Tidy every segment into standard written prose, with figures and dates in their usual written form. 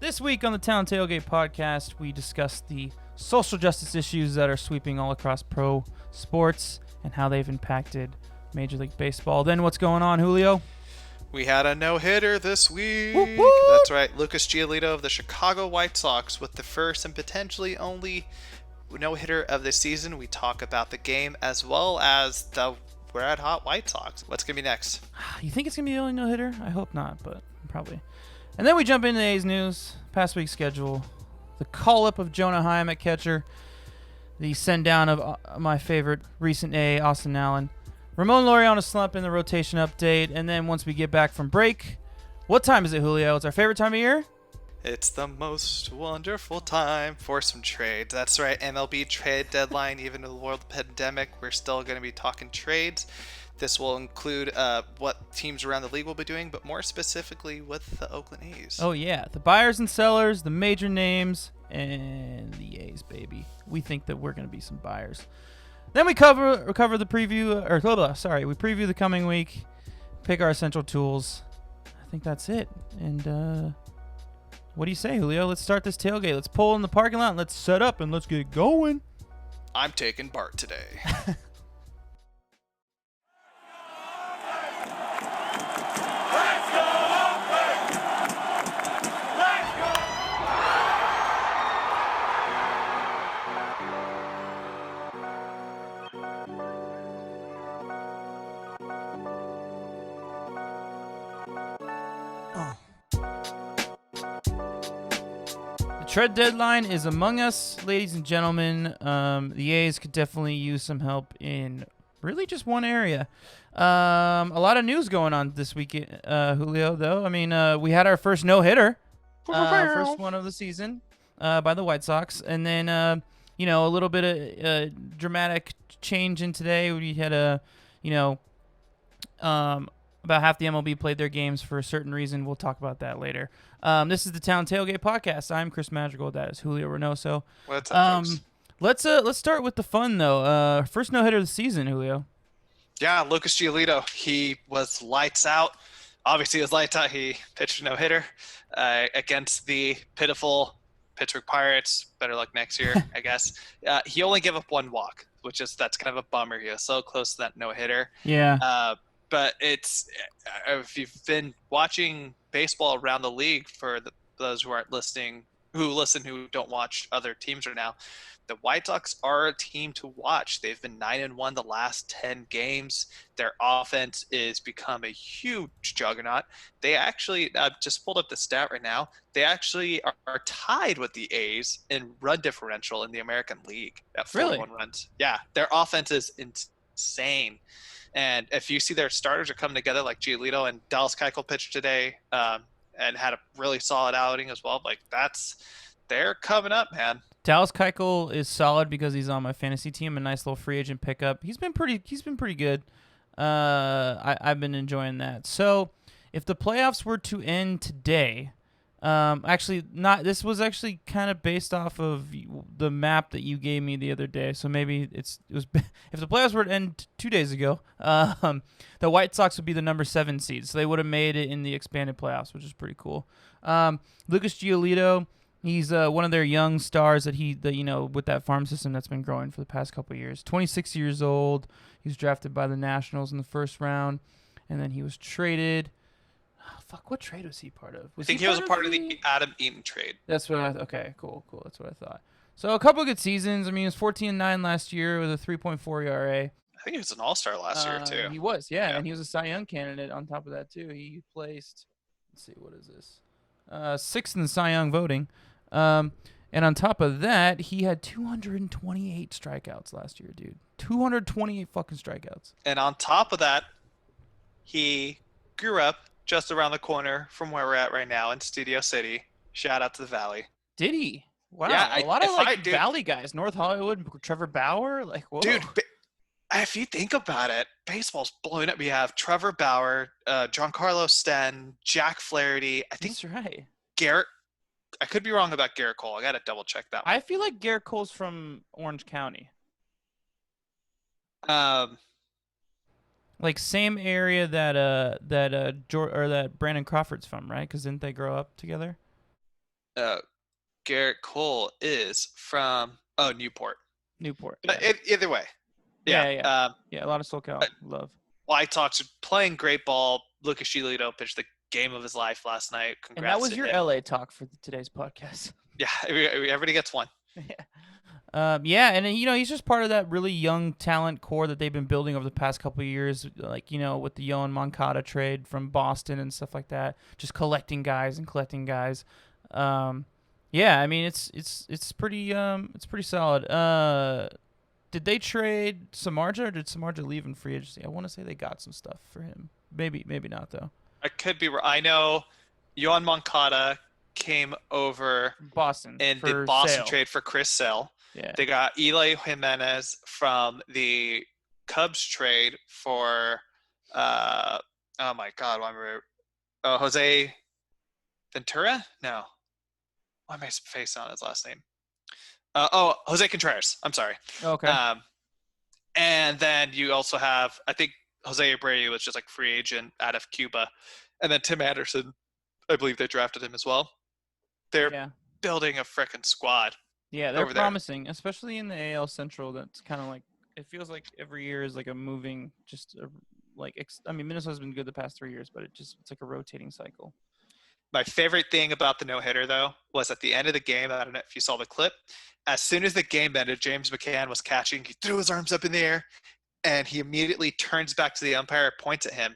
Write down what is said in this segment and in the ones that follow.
This week on the Town Tailgate podcast, we discuss the social justice issues that are sweeping all across pro sports and how they've impacted Major League Baseball. Then what's going on, Julio? We had a no-hitter this week. Whoop, whoop. That's right. Lucas Giolito of the Chicago White Sox with the first and potentially only no-hitter of the season. We talk about the game as well as the red hot White Sox. What's going to be next? You think it's going to be the only no-hitter? I hope not, but probably. And then we jump into A's news, past week's schedule, the call-up of Jonah Heim at catcher, the send-down of my favorite recent A, Austin Allen, Ramon Laureano slump in the rotation update, and then once we get back from break, what time is it, Julio? It's our favorite time of year? It's the most wonderful time for some trades. That's right, MLB trade deadline. Even in the world of pandemic, we're still going to be talking trades. This will include what teams around the league will be doing, but more specifically with the Oakland A's. Oh, yeah. The buyers and sellers, the major names, and the A's, baby. We think that we're going to be some buyers. Then we cover the preview, we preview the coming week, pick our essential tools. I think that's it. And what do you say, Julio? Let's start this tailgate. Let's pull in the parking lot. Let's set up and let's get going. I'm taking Bart today. Trade deadline is among us, ladies and gentlemen. The A's could definitely use some help in really just one area. A lot of news going on this week, Julio, though. I mean, we had our first no-hitter, first one of the season by the White Sox. And then, a little bit of dramatic change in today. We had about half the MLB played their games for a certain reason. We'll talk about that later. This is the Town Tailgate podcast. I'm Chris Madrigal. That is Julio Reynoso. What's up, folks? Let's start with the fun though. First no hitter of the season, Julio. Yeah, Lucas Giolito. He was lights out. Obviously, he was lights out. He pitched a no hitter against the pitiful Pittsburgh Pirates. Better luck next year, I guess. He only gave up one walk, that's kind of a bummer. He was so close to that no hitter. Yeah. But it's if you've been watching baseball around the league, for those who aren't listening, who don't watch other teams right now, the White Sox are a team to watch. They've been 9-1 the last 10 games. Their offense is become a huge juggernaut. They actually just pulled up the stat right now. They actually are tied with the A's in run differential in the American League at 41 runs. Yeah, their offense is insane. And if you see their starters are coming together, like Giolito and Dallas Keuchel pitched today, and had a really solid outing as well, they're coming up, man. Dallas Keuchel is solid because he's on my fantasy team. A nice little free agent pickup. He's been pretty good. I've been enjoying that. So if the playoffs were to end today, actually not. This was actually kind of based off of the map that you gave me the other day. So maybe it was if the playoffs were to end 2 days ago, the White Sox would be the number 7 seed. So they would have made it in the expanded playoffs, which is pretty cool. Lucas Giolito, he's one of their young stars that with that farm system that's been growing for the past couple of years. 26 years old. He was drafted by the Nationals in the first round, and then he was traded. What trade was he part of? I think he was a part of the Adam Eaton trade. That's what okay, cool. That's what I thought. So a couple of good seasons. I mean, he was 14-9 last year with a 3.4 ERA. I think he was an all-star last year, too. He was, yeah, and he was a Cy Young candidate on top of that, too. He placed, let's see, what is this? 6th in the Cy Young voting. And on top of that, he had 228 strikeouts last year, dude. 228 fucking strikeouts. And on top of that, he grew up just around the corner from where we're at right now in Studio City. Shout out to the Valley. Did he? Wow. Yeah, a lot of Valley guys. North Hollywood, Trevor Bauer. Whoa. Dude, if you think about it, baseball's blowing up. We have Trevor Bauer, Giancarlo Stanton, Jack Flaherty. I think that's right. Garrett. I could be wrong about Garrett Cole. I got to double check that one. I feel like Garrett Cole's from Orange County. Like same area that Brandon Crawford's from, right? Because didn't they grow up together? uh, Garrett Cole is from Newport. Newport. But Yeah. either way, yeah. Yeah. Yeah. Yeah. A lot of SoCal love. White Sox are playing great ball. Lucas Giolito pitched the game of his life last night. And that Congrats was to your him. LA talk for today's podcast. Yeah, everybody gets one. Yeah, and he's just part of that really young talent core that they've been building over the past couple of years, like with the Yoan Moncada trade from Boston and stuff like that. Just collecting guys and collecting guys. Yeah, I mean it's pretty solid. Did they trade Samardzija or did Samardzija leave in free agency? I want to say they got some stuff for him. Maybe not though. I could be. I know Yoan Moncada came over Boston in the for Boston sale. trade for Chris Sale. Yeah. They got Eloy Jimenez from the Cubs trade for oh my God, Jose Ventura? No. Why am I facing on his last name? Jose Contreras. I'm sorry. Okay. And then you also have, I think Jose Abreu was just like free agent out of Cuba. And then Tim Anderson, I believe they drafted him as well. They're building a freaking squad. Yeah, they're promising, especially in the AL Central. That's kind of like, it feels like every year is like a moving, Minnesota's been good the past 3 years, but it's like a rotating cycle. My favorite thing about the no-hitter, though, was at the end of the game, I don't know if you saw the clip, as soon as the game ended, James McCann was catching, he threw his arms up in the air, and he immediately turns back to the umpire, points at him,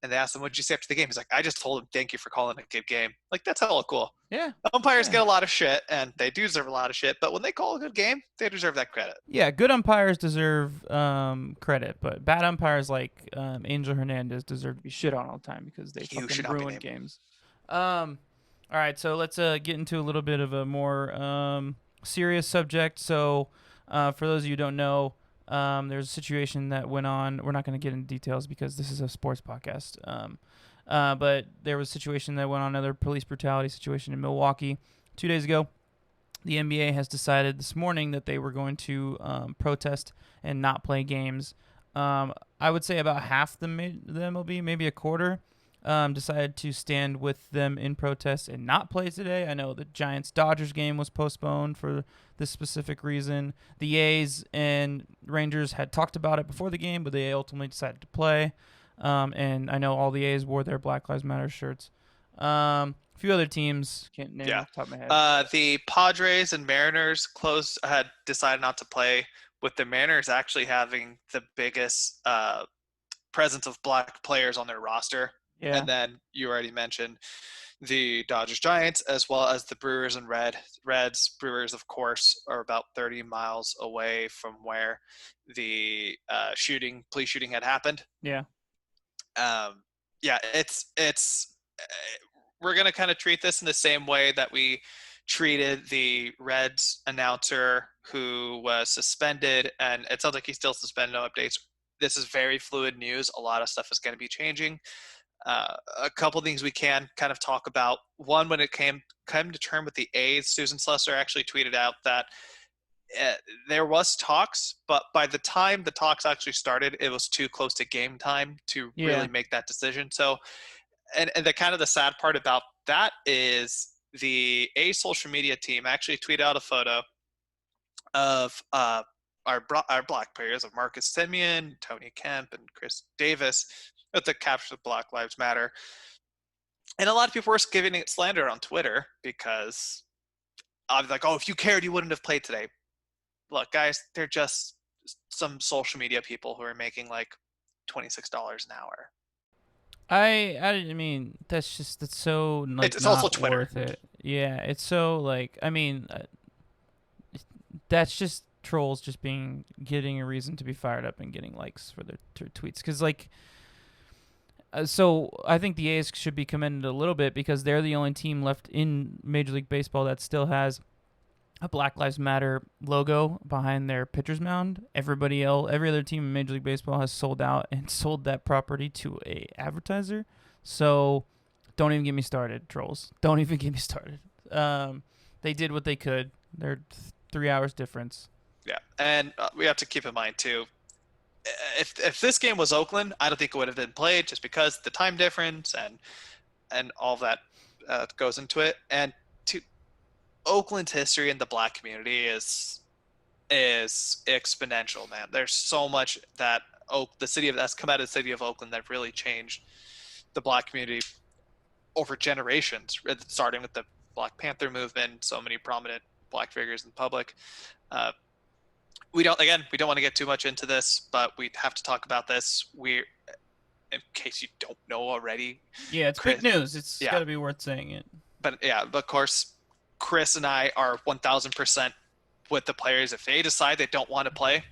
and they asked him, what did you say after the game? He's like, I just told him, thank you for calling a good game. Like, that's hella cool. Yeah. Umpires get a lot of shit, and they do deserve a lot of shit, but when they call a good game, they deserve that credit. Yeah, good umpires deserve credit, but bad umpires like Angel Hernandez deserve to be shit on all the time because they fucking ruin games. All right, so let's get into a little bit of a more serious subject. So for those of you who don't know, there's a situation that went on. We're not going to get into details because this is a sports podcast. But there was a situation that went on, another police brutality situation in Milwaukee 2 days ago. The NBA has decided this morning that they were going to protest and not play games. I would say about half the MLB, maybe a quarter, decided to stand with them in protest and not play today. I know the Giants-Dodgers game was postponed for this specific reason. The A's and Rangers had talked about it before the game, but they ultimately decided to play. And I know all the A's wore their Black Lives Matter shirts. A few other teams, can't name off the top of my head. The Padres and Mariners had decided not to play, with the Mariners actually having the biggest presence of black players on their roster. Yeah. And then you already mentioned the Dodgers-Giants, as well as the Brewers and Reds. Brewers, of course, are about 30 miles away from where the police shooting had happened. Yeah. It's we're going to kind of treat this in the same way that we treated the Reds announcer who was suspended, and it sounds like he's still suspended, no updates. This is very fluid news. A lot of stuff is going to be changing. A couple things we can kind of talk about. One, when it came to term with the A's, Susan Slusser actually tweeted out that there was talks, but by the time the talks actually started, it was too close to game time to really make that decision. So, and the kind of the sad part about that is the A's social media team actually tweeted out a photo of our black players, of Marcus Semien, Tony Kemp, and Chris Davis, with the caption of Black Lives Matter. And a lot of people were giving it slander on Twitter because I was like, oh, if you cared, you wouldn't have played today. Look, guys, they're just some social media people who are making like $26 an hour. I mean, that's so like, it's not also Twitter. Worth it. Yeah, it's so like, I mean, that's just trolls just getting a reason to be fired up and getting likes for their tweets. Because like, so I think the A's should be commended a little bit because they're the only team left in Major League Baseball that still has a Black Lives Matter logo behind their pitcher's mound. Every other team in Major League Baseball has sold out and sold that property to a advertiser. So don't even get me started, trolls. Don't even get me started. They did what they could. They're 3 hours difference. Yeah, and we have to keep in mind too, if this game was Oakland, I don't think it would have been played just because the time difference and all that goes into it. And Oakland history in the Black community is exponential, man. There's so much that that's come out of the city of Oakland that really changed the Black community over generations, starting with the Black Panther movement, so many prominent Black figures in public. Uh, we don't want to get too much into this, but we have to talk about this. In case you don't know already. Yeah, it's big news. It's got to be worth saying it. But of course, Chris and I are 1,000% with the players. If they decide they don't want to play,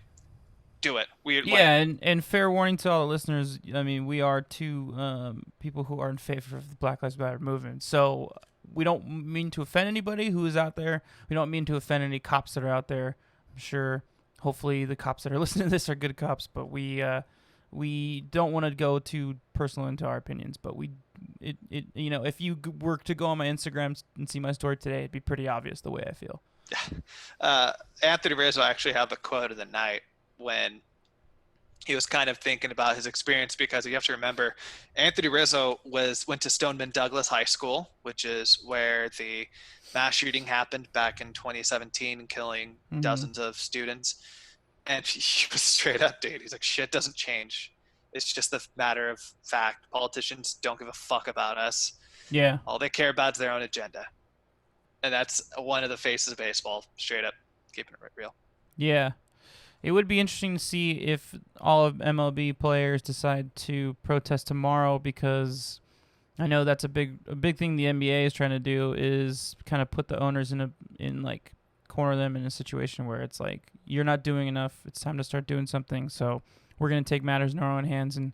do it. And fair warning to all the listeners. I mean, we are two people who are in favor of the Black Lives Matter movement. So we don't mean to offend anybody who is out there. We don't mean to offend any cops that are out there. I'm sure, hopefully, the cops that are listening to this are good cops. But we don't want to go too personal into our opinions. But if you were to go on my Instagram and see my story today, it'd be pretty obvious the way I feel. Anthony Rizzo actually had the quote of the night when he was kind of thinking about his experience, because you have to remember Anthony Rizzo went to Stoneman Douglas High School, which is where the mass shooting happened back in 2017, killing dozens of students. And he was straight up, dude. He's like, shit doesn't change. It's just a matter of fact. Politicians don't give a fuck about us. Yeah. All they care about is their own agenda. And that's one of the faces of baseball, straight up, keeping it real. Yeah. It would be interesting to see if all of MLB players decide to protest tomorrow, because I know that's a big thing the NBA is trying to do, is kind of put the owners corner them in a situation where it's like, you're not doing enough. It's time to start doing something. So we're going to take matters in our own hands and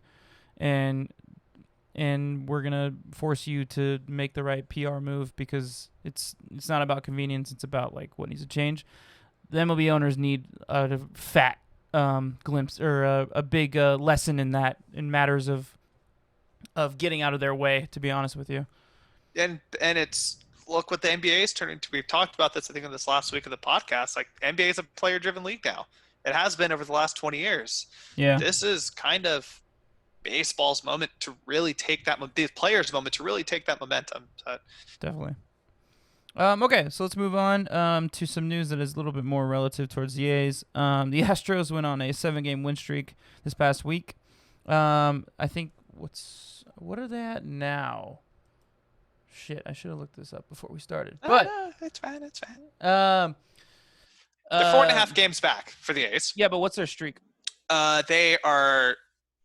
we're going to force you to make the right PR move, because it's not about convenience. It's about like what needs to change. The MLB owners need a fat glimpse or a big lesson in that, in matters of getting out of their way, to be honest with you. And it's, look what the NBA is turning to. We've talked about this, I think, in this last week of the podcast. Like, NBA is a player-driven league now. It has been over the last 20 years. Yeah. This is kind of baseball's moment to really take that, the players' moment to really take that momentum. So. Definitely. Okay, so let's move on to some news that is a little bit more relative towards the A's. The Astros went on a 7-game win streak this past week. I think what are they at now? Shit, I should have looked this up before we started. But no, it's fine. They're 4.5 games back for the A's. Yeah, but what's their streak? They are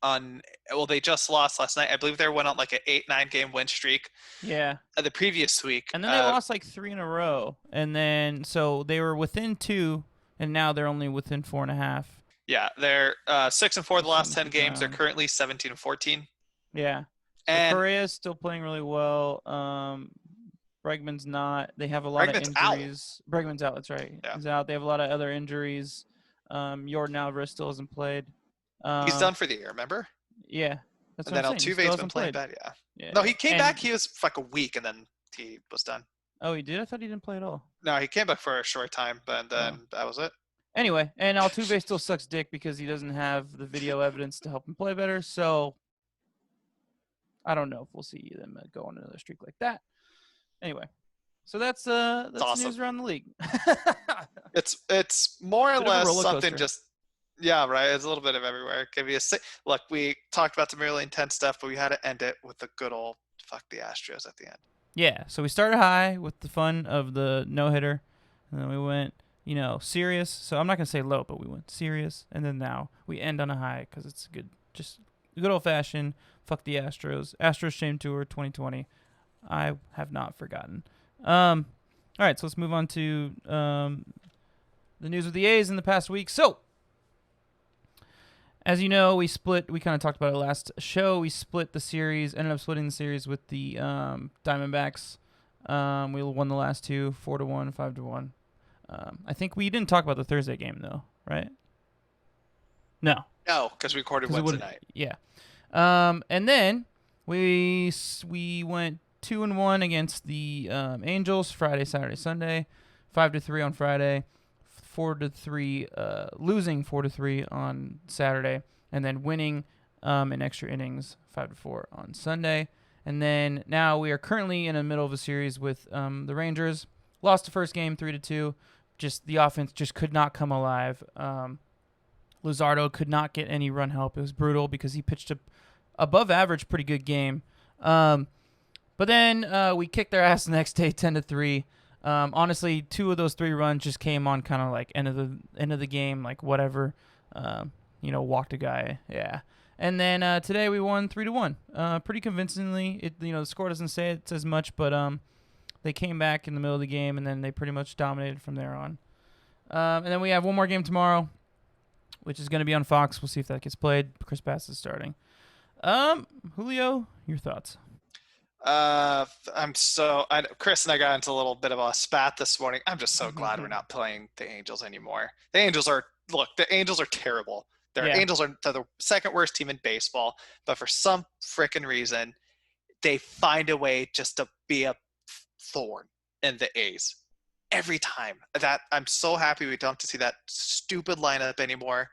on. Well, they just lost last night. I believe they went on like an 8-9 game win streak. Yeah. The previous week, and then they lost like 3 in a row, and then so they were within 2, and now they're only within 4.5. Yeah, they're 6-4 the last 10 games. They're currently 17-14. Yeah. And Correa's still playing really well. Bregman's not. They have a lot of injuries. Bregman's out. That's right. Yeah. He's out. They have a lot of other injuries. Jordan Alvarez still hasn't played. He's done for the year, remember? Yeah. That's and then Altuve's been playing bad, yeah. No, he came back. He was for like a week, and then he was done. Oh, he did? I thought he didn't play at all. No, he came back for a short time, but then that was it. Anyway, and Altuve still sucks dick because he doesn't have the video evidence to help him play better, so I don't know if we'll see them go on another streak like that. Anyway, so that's awesome. News around the league. It's more or less something just right. It's a little bit of everywhere. It could be look. We talked about some really intense stuff, but we had to end it with the good old fuck the Astros at the end. Yeah, so we started high with the fun of the no hitter, and then we went serious. So I'm not gonna say low, but we went serious, and then now we end on a high because it's just good old fashioned. Fuck the Astros. Astros Shame Tour 2020. I have not forgotten. All right, so let's move on to the news with the A's in the past week. So, as you know, we kind of talked about it last show. We split the series, ended up splitting the series with the Diamondbacks. We won the last 2, 4-1, 5-1. I think we didn't talk about the Thursday game, though, right? No. No, because we recorded Wednesday night. Yeah. And then we went 2-1 against the Angels Friday, Saturday, Sunday, 5-3 on Friday, 4-3, losing 4-3 on Saturday, and then winning in extra innings 5-4 on Sunday. And then now we are currently in the middle of a series with the Rangers. lost the first game 3-2. Just the offense just could not come alive. Luzardo could not get any run help. It was brutal because he pitched a above average, pretty good game. But then we kicked their ass the next day, 10-3. Honestly, 2 of those 3 runs just came on kind of like end of the game, like whatever. Walked a guy, yeah. And then today we won 3-1, pretty convincingly. The score doesn't say it as much, but they came back in the middle of the game, and then they pretty much dominated from there on. And then we have one more game tomorrow, which is going to be on Fox. We'll see if that gets played. Chris Bass is starting. Julio, your thoughts? Chris and I got into a little bit of a spat this morning. I'm just so glad we're not playing the Angels anymore. The Angels are terrible. Angels are the second worst team in baseball, but for some freaking reason, they find a way just to be a thorn in the A's every time. That I'm so happy we don't have to see that stupid lineup anymore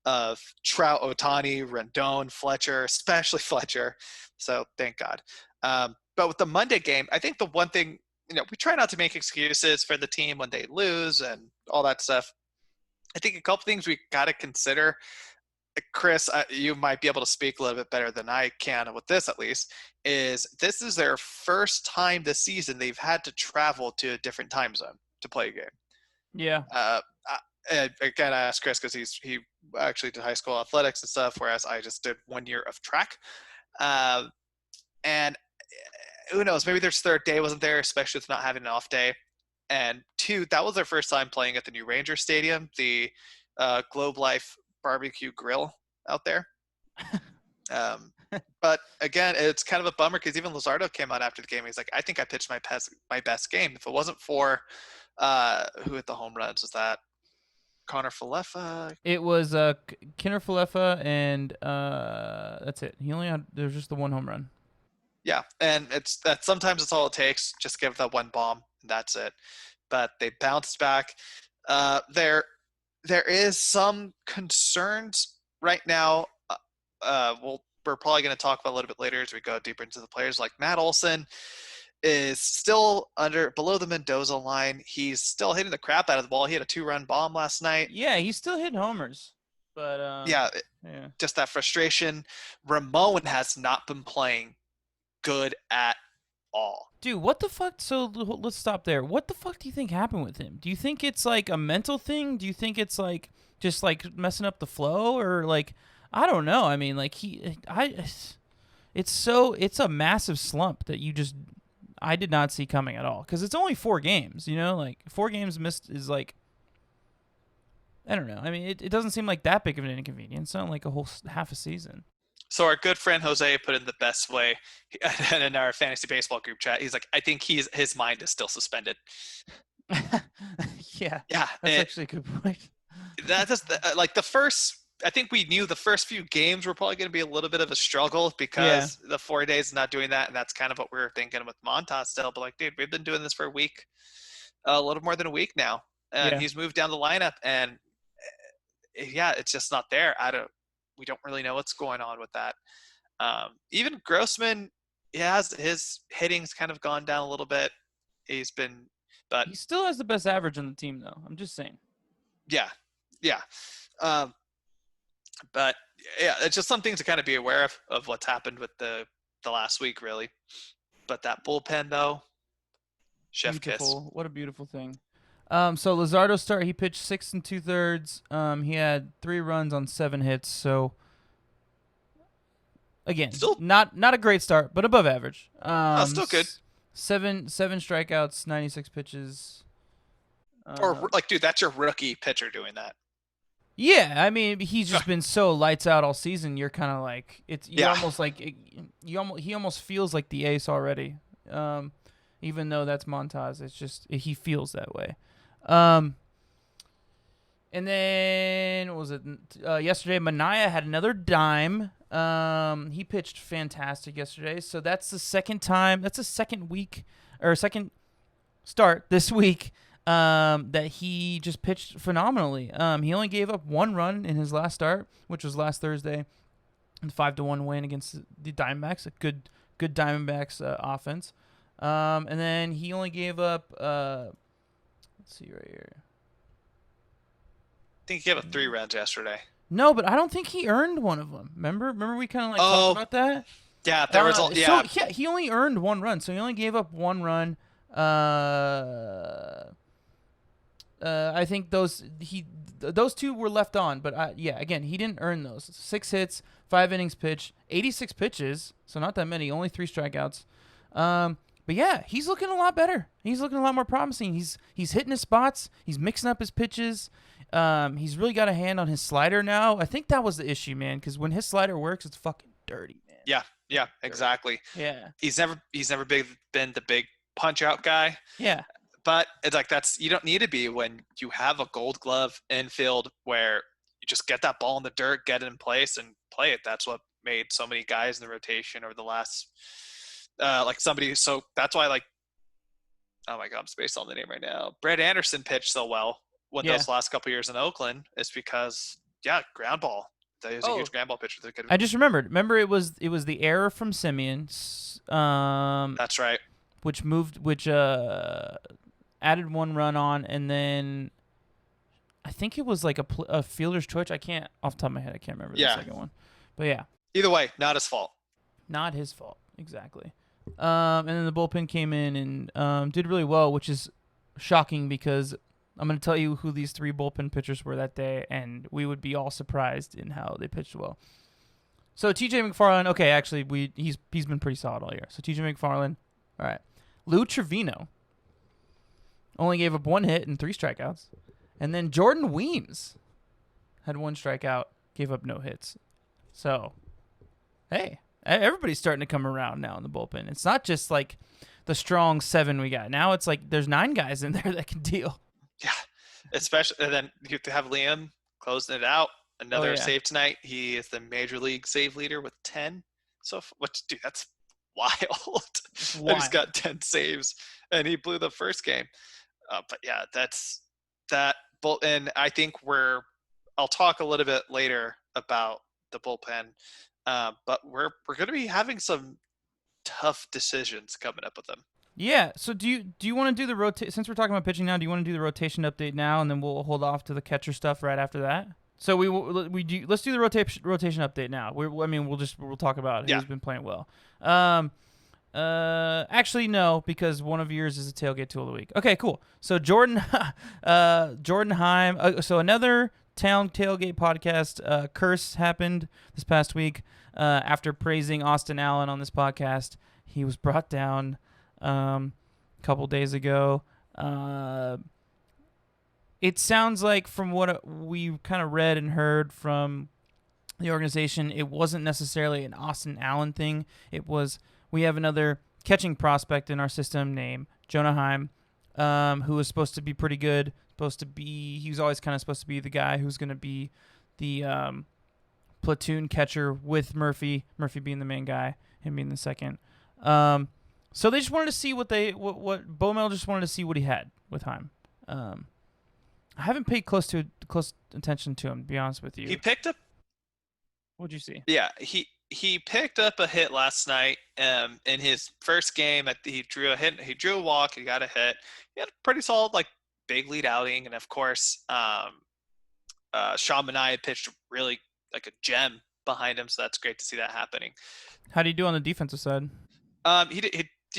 of Trout, Ohtani, Rendon, Fletcher, especially Fletcher. So thank God. But with the Monday game, I think the one thing, we try not to make excuses for the team when they lose and all that stuff. I think a couple things we got to consider. Chris, you might be able to speak a little bit better than I can with this, at least, is this is their first time this season they've had to travel to a different time zone to play a game. Yeah. Again, I asked Chris because he actually did high school athletics and stuff, whereas I just did 1 year of track. And who knows, maybe their third day wasn't there, especially with not having an off day. And 2, that was their first time playing at the new Ranger Stadium, the Globe Life Barbecue Grill out there. But again, it's kind of a bummer because even Luzardo came out after the game. He's like, I think I pitched my best game. If it wasn't for who hit the home runs, was that Connor Falefa? It was Kinner Falefa, and that's it. There's just the one home run. Yeah, and sometimes it's all it takes. Just give that one bomb, and that's it. But they bounced back. There is some concerns right now. We're probably going to talk about a little bit later as we go deeper into the players. Like Matt Olson is still below the Mendoza line. He's still hitting the crap out of the ball. He had a 2-run bomb last night. Yeah, he's still hitting homers. But just that frustration. Ramon has not been playing good at all. Dude, what the fuck? So let's stop there. What the fuck do you think happened with him? Do you think it's like a mental thing? Do you think it's like just like messing up the flow, or like I don't know. I mean, like it's a massive slump that I did not see coming at all, because it's only 4 games. Like 4 games missed is like, I don't know. I mean, it doesn't seem like that big of an inconvenience. It's not like a whole half a season. So our good friend Jose put in the best way in our fantasy baseball group chat. He's like, I think his mind is still suspended. Yeah, that's actually a good point. That's just like the first. I think we knew the first few games were probably going to be a little bit of a struggle because the 4 days not doing that, and that's kind of what we were thinking with Montas still. But like, dude, we've been doing this for a little more than a week now, and he's moved down the lineup, and it's just not there. We don't really know what's going on with that. Even Grossman, his hitting's kind of gone down a little bit. But he still has the best average on the team, though. I'm just saying. Yeah. But it's just something to kind of be aware of what's happened with the last week, really. But that bullpen, though, chef kiss. What a beautiful thing. So Luzardo he pitched 6 2/3. He had 3 runs on 7 hits. So again, still not a great start, but above average. Still good. 7 strikeouts, 96 pitches. Or like, dude, that's your rookie pitcher doing that. Yeah, I mean, he's just been so lights out all season. You're kind of like almost like he almost feels like the ace already. Even though that's Montas, it's just he feels that way. And then what was it? Yesterday, Minaya had another dime. He pitched fantastic yesterday. So that's the second time. That's the second start this week. That he just pitched phenomenally. He only gave up 1 run in his last start, which was last Thursday, the 5-1 win against the Diamondbacks. A good Diamondbacks offense. And then he only gave up Let's see right here. I think he gave up 3 runs yesterday. No, but I don't think he earned one of them. Remember we kind of like talked about that. Yeah, there was So yeah, he only earned 1 run, so he only gave up 1 run. I think those 2 were left on, but yeah, again, he didn't earn those. 6 hits, 5 innings pitched, 86 pitches, so not that many, only 3 strikeouts. But yeah, he's looking a lot better. He's looking a lot more promising. He's hitting his spots. He's mixing up his pitches. He's really got a hand on his slider now. I think that was the issue, man, because when his slider works, it's fucking dirty, man. Yeah, exactly. Yeah. He's never been the big punch out guy. Yeah. But it's like you don't need to be when you have a Gold Glove infield where you just get that ball in the dirt, get it in place, and play it. That's what made so many guys in the rotation over the last So that's why oh my God, I'm spaced on the name right now. Brett Anderson pitched so well those last couple years in Oakland is because ground ball. He was a huge ground ball pitcher. I just remembered. Remember, it was the error from Simeon. That's right. Which added 1 run on, and then I think it was like a fielder's choice. I can't off the top of my head. I can't remember the second one. But yeah. Either way, not his fault. Not his fault, exactly. And then the bullpen came in and did really well, which is shocking because I'm going to tell you who these 3 bullpen pitchers were that day, and we would be all surprised in how they pitched well. So T.J. McFarland, okay, actually he's been pretty solid all year. So T.J. McFarland, all right. Lou Trevino only gave up 1 hit and 3 strikeouts, and then Jordan Weems had 1 strikeout, gave up no hits. So, hey, everybody's starting to come around now in the bullpen. It's not just like the strong 7 we got. Now it's like there's 9 guys in there that can deal. Yeah, especially, and then you have to have Liam closing it out. Another save tonight. He is the major league save leader with 10. So, dude, that's wild. He's got 10 saves, and he blew the first game. But yeah, that's that. And I think I'll talk a little bit later about the bullpen, but we're going to be having some tough decisions coming up with them. Yeah. So do you want to do the rotation? Since we're talking about pitching now, do you want to do the rotation update now, and then we'll hold off to the catcher stuff right after that? So let's do the rotation update now. We'll talk about who's been playing well. Actually no, because one of yours is a tailgate tool of the week. Okay, cool. So Jordan Heim. So another tailgate podcast curse happened this past week. After praising Austin Allen on this podcast, he was brought down a couple days ago. It sounds like from what we kind of read and heard from the organization, it wasn't necessarily an Austin Allen thing. It was, we have another catching prospect in our system named Jonah Heim, who was supposed to be pretty good. He was always kind of supposed to be the guy who's going to be the platoon catcher with Murphy being the main guy, him being the second. So they just wanted to see what Bomel just wanted to see what he had with Heim. I haven't paid close attention to him, to be honest with you. He picked up. What'd you see? Yeah, he picked up a hit last night. In his first game, he drew a hit. He drew a walk. He got a hit. He had a pretty solid big lead outing, and of course, Sean Manaea pitched really like a gem behind him. So that's great to see that happening. How do you do on the defensive side? He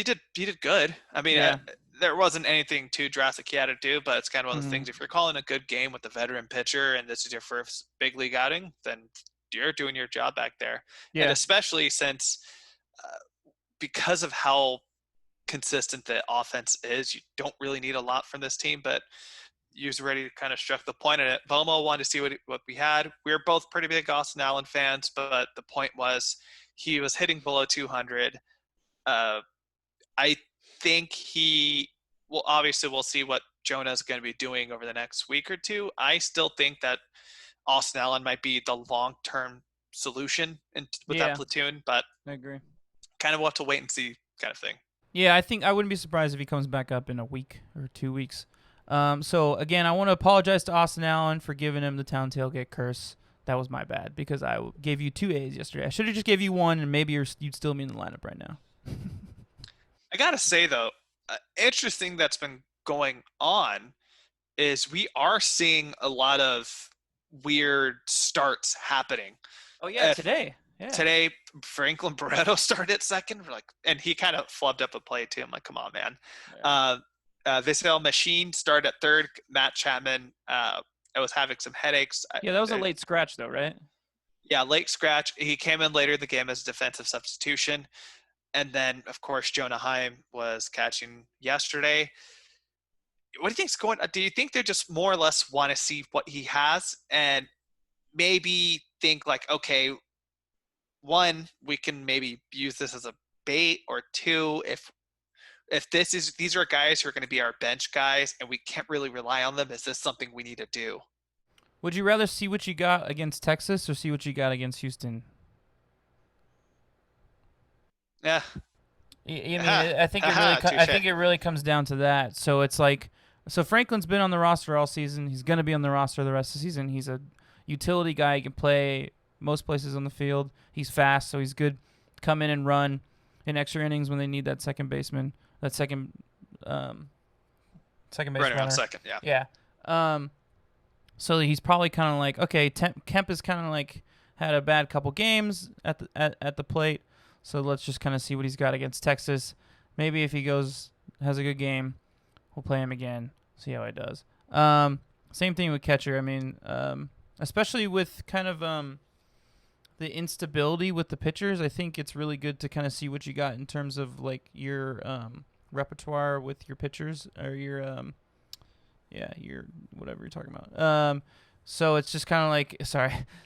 did good. I mean, there wasn't anything too drastic he had to do, but it's kind of one of those things. If you're calling a good game with a veteran pitcher and this is your first big league outing, then you're doing your job back there. Yeah. And especially since because of how consistent the offense is, you don't really need a lot from this team, but you was ready to kind of struck the point at it. Bomo wanted to see what we had. We were both pretty big Austin Allen fans, but the point was he was hitting below 200. I think obviously we'll see what Jonah's going to be doing over the next week or two. I still think that Austin Allen might be the long-term solution with that platoon, but I agree. Kind of we'll have to wait and see kind of thing. Yeah, I think I wouldn't be surprised if he comes back up in a week or 2 weeks. So again, I want to apologize to Austin Allen for giving him the town tailgate curse. That was my bad because I gave you 2 A's yesterday. I should have just gave you 1, and maybe you'd still be in the lineup right now. I gotta say though, interesting that's been going on is we are seeing a lot of weird starts happening. Oh yeah, today. Yeah. Today, Franklin Barreto started at second, and he kind of flubbed up a play too. I'm like, come on, man. Yeah. Visel Machine started at third. Matt Chapman, I was having some headaches. Yeah, that was a late scratch though, right? Yeah, late scratch. He came in later in the game as a defensive substitution. And then, of course, Jonah Heim was catching yesterday. What do you think's going on? Do you think they just more or less want to see what he has and maybe think like, okay, one, we can maybe use this as a bait, or two, if these are guys who are going to be our bench guys and we can't really rely on them, is this something we need to do? Would you rather see what you got against Texas or see what you got against Houston? Yeah. I think it really comes down to that. So it's like, so Franklin's been on the roster all season. He's going to be on the roster the rest of the season. He's a utility guy. He can play most places on the field. He's fast, so he's good. Come in and run in extra innings when they need that second baseman, that second base runner on second. Yeah. So he's probably kind of like, okay, Kemp has kind of like had a bad couple games at the plate. So let's just kind of see what he's got against Texas. Maybe if he has a good game, we'll play him again, see how he does. Same thing with catcher. I mean, especially with kind of the instability with the pitchers, I think it's really good to kind of see what you got in terms of like your repertoire with your pitchers, or your your whatever you're talking about. So it's just kind of like,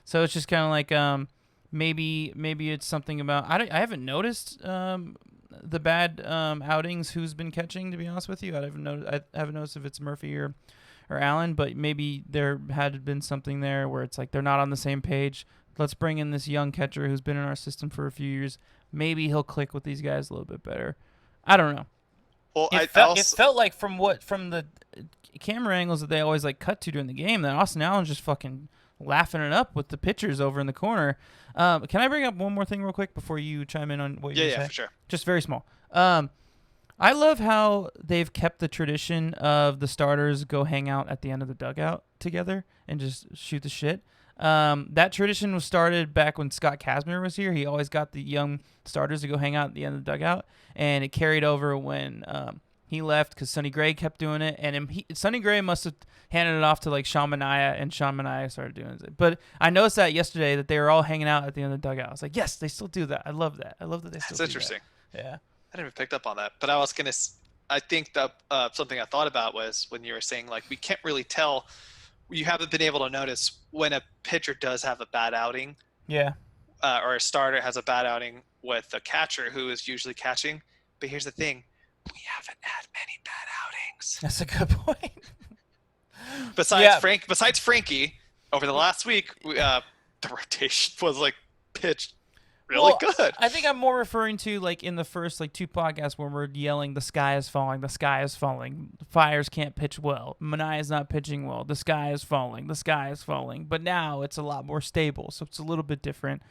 So it's just kind of like maybe it's something about, I haven't noticed the bad outings who's been catching, to be honest with you. I haven't noticed if it's Murphy or Allen, but maybe there had been something there where it's like they're not on the same page. Let's bring in this young catcher who's been in our system for a few years. Maybe he'll click with these guys a little bit better. I don't know. Well, it felt like from the camera angles that they always like cut to during the game that Austin Allen's just fucking laughing it up with the pitchers over in the corner. Can I bring up one more thing real quick before you chime in on what you say? Yeah, for sure. Just very small. I love how they've kept the tradition of the starters go hang out at the end of the dugout together and just shoot the shit. That tradition was started back when Scott Kazmir was here. He always got the young starters to go hang out at the end of the dugout, and it carried over when he left because Sonny Gray kept doing it, and Sonny Gray must have handed it off to like Sean Manaea, and Sean Manaea started doing it. But I noticed that yesterday that they were all hanging out at the end of the dugout. I was like, yes, they still do that. I love that. I love that they still do that. That's interesting. Yeah. I never picked up on that, but I think that something I thought about was when you were saying like we can't really tell. You haven't been able to notice when a pitcher does have a bad outing. Yeah. Or a starter has a bad outing with a catcher who is usually catching. But here's the thing. We haven't had many bad outings. That's a good point. Besides Frankie, over the last week, the rotation was like pitched really good. I think I'm more referring to like in the first like two podcasts where we're yelling, the sky is falling, the sky is falling. Fires can't pitch well. Manaea's not pitching well. The sky is falling. The sky is falling. But now it's a lot more stable, so it's a little bit different.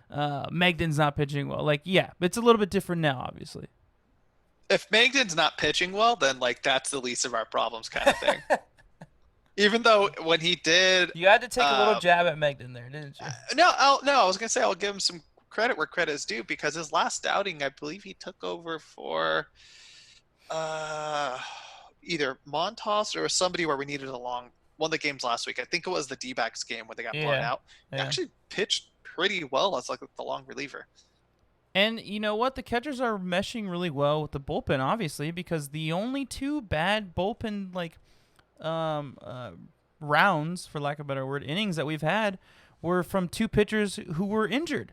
Megden's not pitching well. Like, yeah, it's a little bit different now, obviously. If Megden's not pitching well, then like that's the least of our problems kind of thing. Even though when he did, you had to take a little jab at Megden there, didn't you? No, I was gonna say I'll give him some credit where credit is due, because his last outing, I believe he took over for either Montas or somebody where we needed one of the games last week. I think it was the D-backs game where they got blown out. He actually pitched pretty well as like the long reliever. And you know what? The catchers are meshing really well with the bullpen, obviously, because the only two bad bullpen like rounds, for lack of a better word, innings that we've had were from two pitchers who were injured.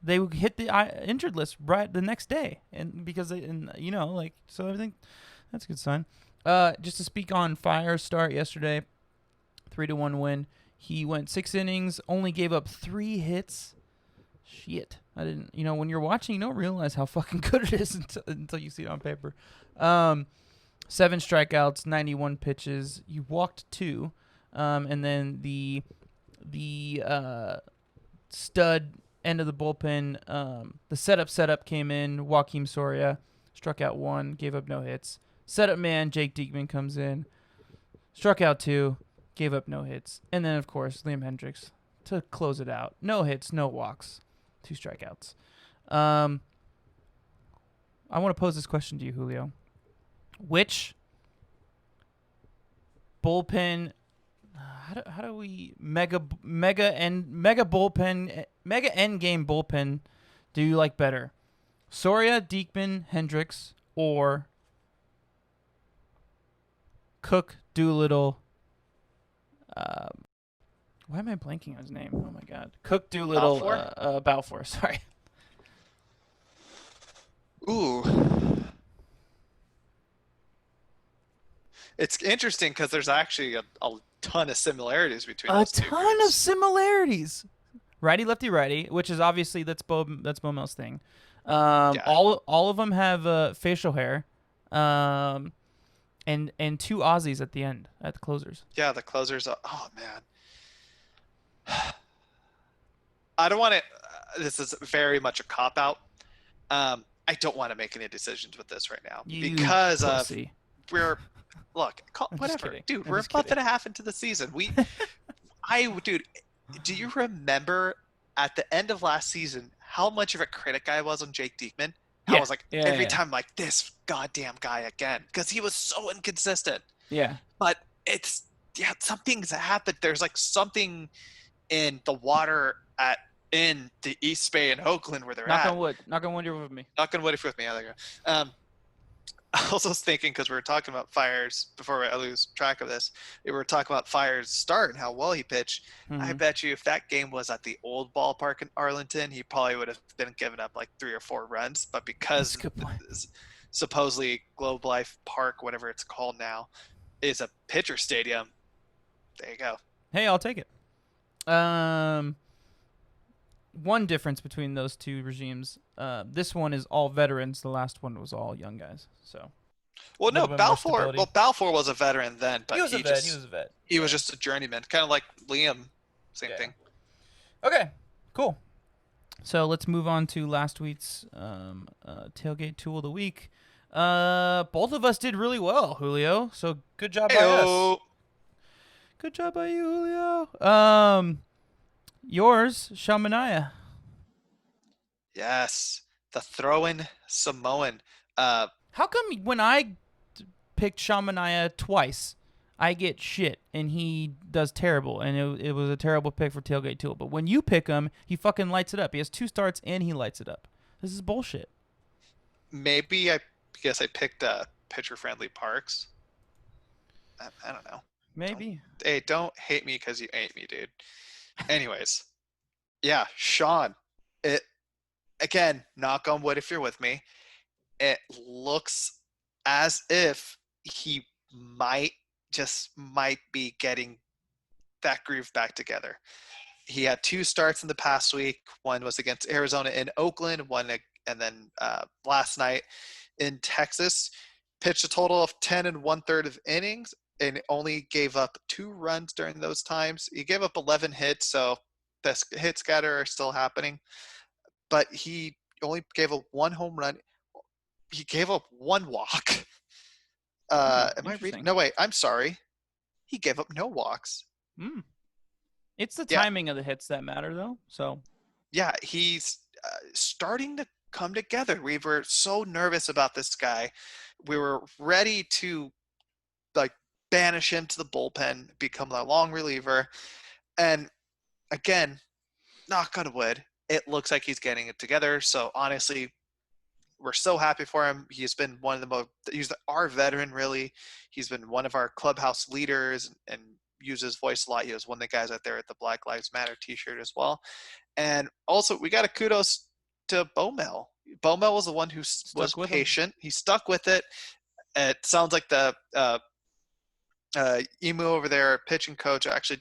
They hit the injured list right the next day, and because so I think that's a good sign. Just to speak on Fire's start yesterday, 3-1 win. He went 6 innings, only gave up 3 hits. Shit, I didn't. When you're watching, you don't realize how fucking good it is until you see it on paper. 7 strikeouts, 91 pitches. You walked 2, and then the stud end of the bullpen, the setup came in. Joakim Soria struck out 1, gave up no hits. Setup man Jake Diekman comes in, Struck out 2, gave up no hits. And then, of course, Liam Hendricks to close it out. No hits, no walks, 2 strikeouts. I want to pose this question to you, Julio. Which bullpen how do we mega end game bullpen do you like better? Soria, Diekman, Hendricks, or Cook, Doolittle? Why am I blanking on his name? Oh my God, Cook, Doolittle, Balfour. Sorry. Ooh. It's interesting because there's actually a ton of similarities between those two A ton groups. of similarities. Righty, lefty, righty, which is obviously that's Bomel's thing. Yeah. All of them have facial hair, and 2 Aussies at the end at the closers. Yeah, the closers. Oh man. I don't want to. This is very much a cop out. I don't want to make any decisions with this right now because pussy. we're whatever, dude. We're a month and a half into the season. Dude, do you remember at the end of last season how much of a critic I was on Jake Diekman? I was like, every time, like, this goddamn guy again, because he was so inconsistent. Yeah. But something's happened. There's like something in the water in the East Bay in Oakland where they're Knock at. on wood. Knock on wood, you're with me. Knock on wood if you're with me. There you go. I also was thinking, because we were talking about Fiers before I lose track of this, we were talking about Fiers' start and how well he pitched. Mm-hmm. I bet you if that game was at the old ballpark in Arlington, he probably would have been giving up like 3 or 4 runs. But because supposedly Globe Life Park, whatever it's called now, is a pitcher stadium, there you go. Hey, I'll take it. One difference between those 2 regimes, this one is all veterans. The last one was all young guys. So, well, no, Balfour was a veteran then, but he was a vet. He was just a journeyman, kind of like Liam. Same thing. Okay, cool. So let's move on to last week's tailgate tool of the week. Both of us did really well, Julio. So good job by us. Good job by you, Julio. Yours, Shamania. Yes, the throw-in Samoan. How come when I picked Shamania twice, I get shit and he does terrible, and it was a terrible pick for Tailgate Tool. But when you pick him, he fucking lights it up. He has 2 starts and he lights it up. This is bullshit. Maybe I picked pitcher-friendly Parks. I don't know. Maybe. Don't hate me because you ate me, dude. Anyways, yeah, Sean. It again, knock on wood if you're with me. It looks as if he might be getting that groove back together. He had 2 starts in the past week. One was against Arizona in Oakland, and then last night in Texas. Pitched a total of 10 1/3 of innings and only gave up 2 runs during those times. He gave up 11 hits, so the hit scatter are still happening. But he only gave up 1 home run. He gave up 1 walk. Am I reading? No, wait. I'm sorry. He gave up no walks. It's the timing of the hits that matter, though. So, yeah, he's starting to come together. We were so nervous about this guy. We were ready to banish him to the bullpen, become a long reliever. And again, knock on wood, it looks like he's getting it together. So honestly, we're so happy for him. He's been one of the most, he's our veteran, really. He's been one of our clubhouse leaders and uses his voice a lot. He was one of the guys out there at the Black Lives Matter t-shirt as well. And also, we got a kudos to Bomel. Bomel was the one who was patient. He stuck with it. It sounds like the Emu over there, pitching coach, actually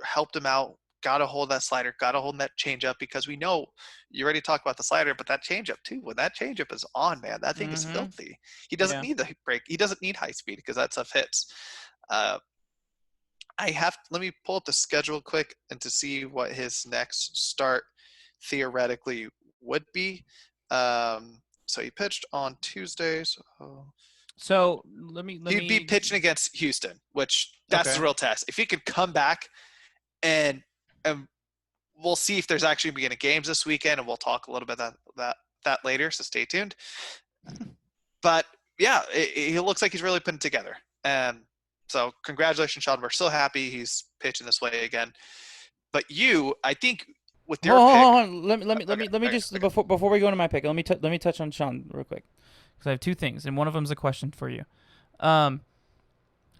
helped him out, got a hold of that slider, got a hold of that changeup, because we know you already talked about the slider, but that changeup too, when that changeup is on, man, that thing is filthy. He doesn't need the break. He doesn't need high speed because that stuff hits. Let me pull up the schedule quick and to see what his next start theoretically would be. So he pitched on Tuesday. So So let He'd be me. pitching against Houston, which that's the Okay. real test. If he could come back and we'll see if there's actually beginning games this weekend, and we'll talk a little bit about that later. So stay tuned. But yeah, he looks like he's really putting it together. And so congratulations, Sean. We're so happy he's pitching this way again. But I think with your Hold pick, on. Let me just okay. before we go into my pick. Let me touch on Sean real quick because I have two things, and one of them is a question for you. Um,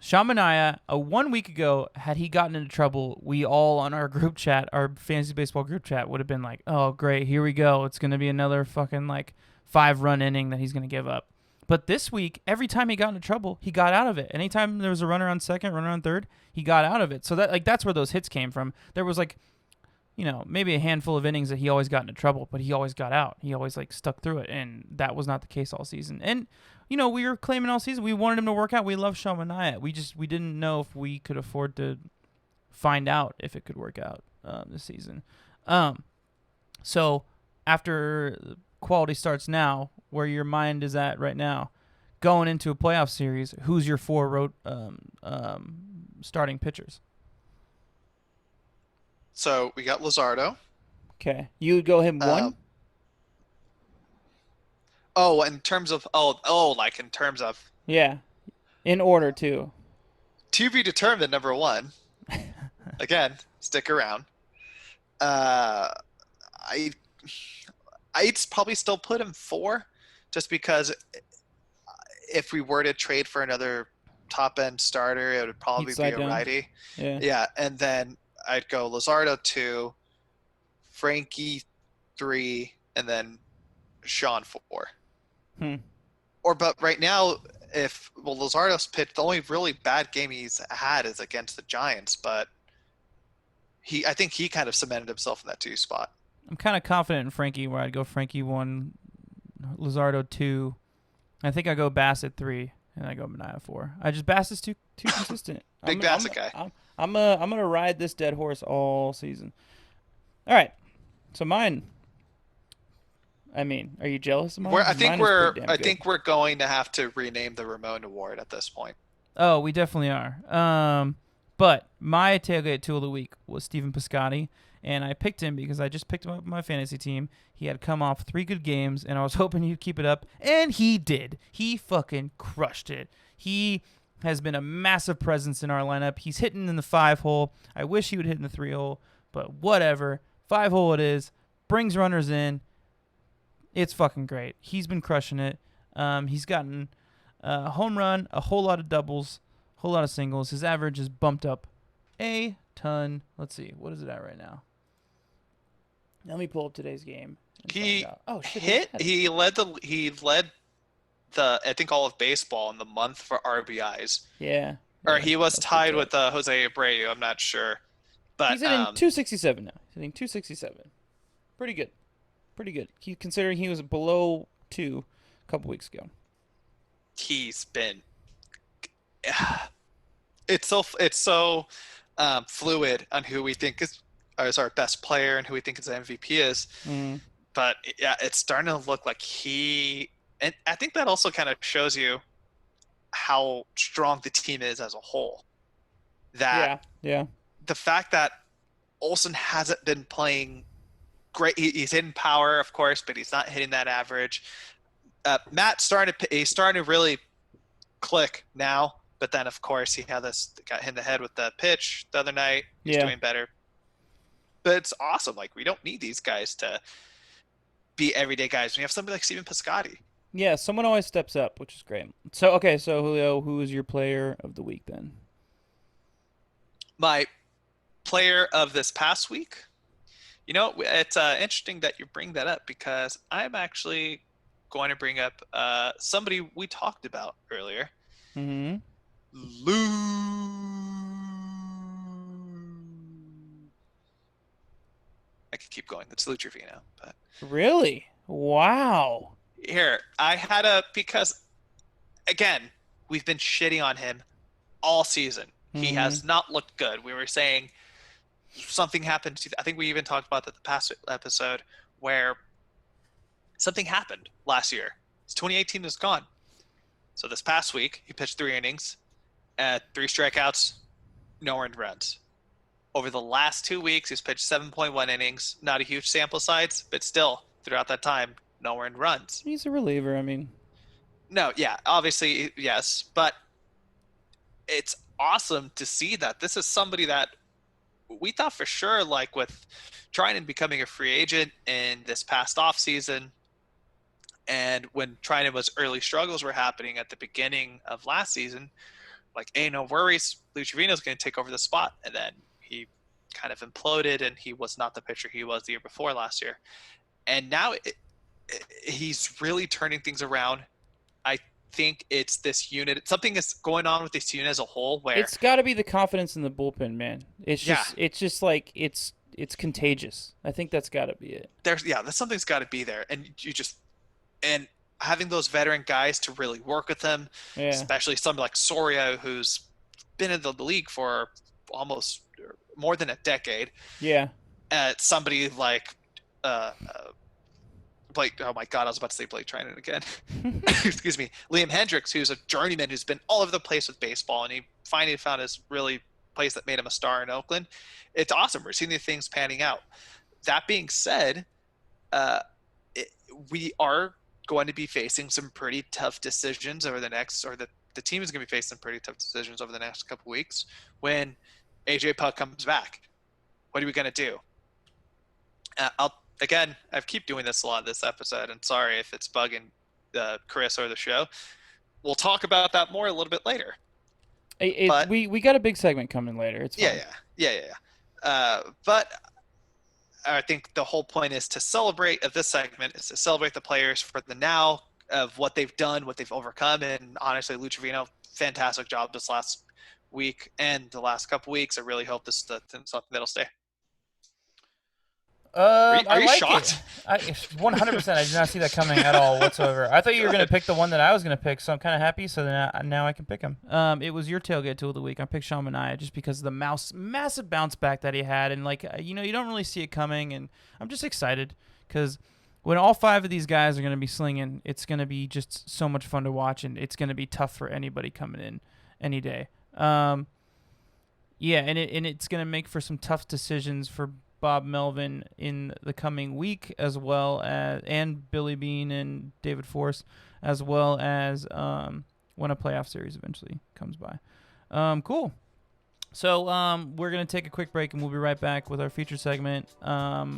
Sean Mania, 1 week ago, had he gotten into trouble, we all on our group chat, our fantasy baseball group chat, would have been like, "Oh, great, here we go. It's gonna be another fucking like 5-run inning that he's gonna give up." But this week, every time he got into trouble, he got out of it. Anytime there was a runner on second, runner on third, he got out of it. So that's where those hits came from. There was like, maybe a handful of innings that he always got into trouble, but he always got out. He always like stuck through it, and that was not the case all season. And we were claiming all season we wanted him to work out. We love Sean Mania. We didn't know if we could afford to find out if it could work out this season. So after quality starts now, where your mind is at right now, going into a playoff series, who's your 4 starting pitchers? So we got Luzardo. Okay, you would go him Um, one. in terms of like in terms of Yeah, in order too. to be determined, number one. Again, stick around. Uh, I I'd probably still put him 4, just because if we were to trade for another top end starter, it would He'd probably be slide a down. righty. Yeah. Yeah, and then I'd go Luzardo 2, Frankie 3, and then Sean 4. Hmm. But right now, Luzardo's pitched, the only really bad game he's had is against the Giants, but I think he kind of cemented himself in that 2 spot. I'm kind of confident in Frankie, where I'd go Frankie 1, Luzardo 2. I think I go Bassett 3, and I go Mania 4. Bassett's too consistent. Big Bassett guy. I'm gonna ride this dead horse all season. All right, so mine. I mean, are you jealous of mine? 'Cause mine is pretty damn I good. think we're going to have to rename the Ramon Award at this point. Oh, we definitely are. But my tailgate tool of the week was Stephen Piscotty, and I picked him because I just picked him up on my fantasy team. He had come off 3 good games, and I was hoping he'd keep it up, and he did. He fucking crushed it. He has been a massive presence in our lineup. He's hitting in the 5-hole. I wish he would hit in the 3-hole, but whatever. 5-hole it is. Brings runners in. It's fucking great. He's been crushing it. He's gotten a home run, a whole lot of doubles, a whole lot of singles. His average is bumped up a ton. Let's see. What is it at right now? Let me pull up today's game and find He out. Oh, shit. hit. He led the I think all of baseball in the month for RBIs. Yeah. Or Yeah. he was That's tied good. with Jose Abreu. I'm not sure, but He's hitting 267 now. He's hitting 267. Pretty good. Pretty good. Considering he was below 2 a couple weeks ago. he's been. It's so fluid on who we think is our best player and who we think his MVP is. Mm. But yeah, it's starting to look like and I think that also kind of shows you how strong the team is as a whole. That Yeah. the fact that Olsen hasn't been playing great. He's hitting power, of course, but he's not hitting that average. He's starting to really click now. But then, of course, got hit in the head with the pitch the other night. He's Yeah. doing better. But it's awesome. Like, we don't need these guys to be everyday guys. We have somebody like Stephen Piscotty. Yeah, someone always steps up, which is great. So, okay, so Julio, who is your player of the week then? My player of this past week. It's interesting that you bring that up because I'm actually going to bring up somebody we talked about earlier. Mm-hmm. I could keep going. It's Lou Trevino, but Really? Wow. here because again, we've been shitting on him all season. He Mm-hmm. has not looked good. We were saying something happened. I think we even talked about that the past episode where something happened last year. 2018 is gone. So this past week, he pitched 3 innings, 3 strikeouts, no earned runs. Over the last 2 weeks, he's pitched 7.1 innings. Not a huge sample size, but still, throughout that time, no earned runs. He's a reliever. I mean, no, yeah, obviously, yes, but it's awesome to see that this is somebody that we thought for sure, like with Trinan becoming a free agent in this past offseason, and when Trinan was early struggles were happening at the beginning of last season, like, hey, no worries, Lou Trevino's going to take over the spot. And then he kind of imploded, and he was not the pitcher he was the year before last year. And now he's really turning things around. I think it's this unit. Something is going on with this unit as a whole where it's got to be the confidence in the bullpen, man. It's just like it's contagious. I think that's got to be it. There's something's got to be there, and and having those veteran guys to really work with them, especially somebody like Soria, who's been in the league for almost more than a decade. Yeah. Somebody like Blake. Oh my God, I was about to say Blake Trinan again. Excuse me, Liam Hendricks, who's a journeyman who's been all over the place with baseball, and he finally found his really place that made him a star in Oakland. It's awesome. We're seeing the things panning out. That being said, we are going to be facing some pretty tough decisions over the next, or the team is going to be facing some pretty tough decisions over the next couple weeks when AJ Puck comes back. What are we going to do? I keep doing this a lot this episode, and sorry if it's bugging Chris or the show. We'll talk about that more a little bit later. We got a big segment coming later. It's fine. Yeah. But I think the whole point is to celebrate of this segment is to celebrate the players for the now of what they've done, what they've overcome, and honestly, Lou Trevino, fantastic job this last week and the last couple weeks. I really hope this is something that'll stay. Are you like shocked? 100%. I did not see that coming at all whatsoever. I thought you were going to pick the one that I was going to pick, so I'm kind of happy. So now I can pick him. It was your tailgate tool of the week. I picked Sean Manaea just because of the massive bounce back that he had, and you don't really see it coming. And I'm just excited because when all 5 of these guys are going to be slinging, it's going to be just so much fun to watch, and it's going to be tough for anybody coming in any day. And it's going to make for some tough decisions for Bob Melvin in the coming week, as well as and Billy Beane and David Force, as well as when a playoff series eventually comes by. Cool. So we're gonna take a quick break, and we'll be right back with our feature segment.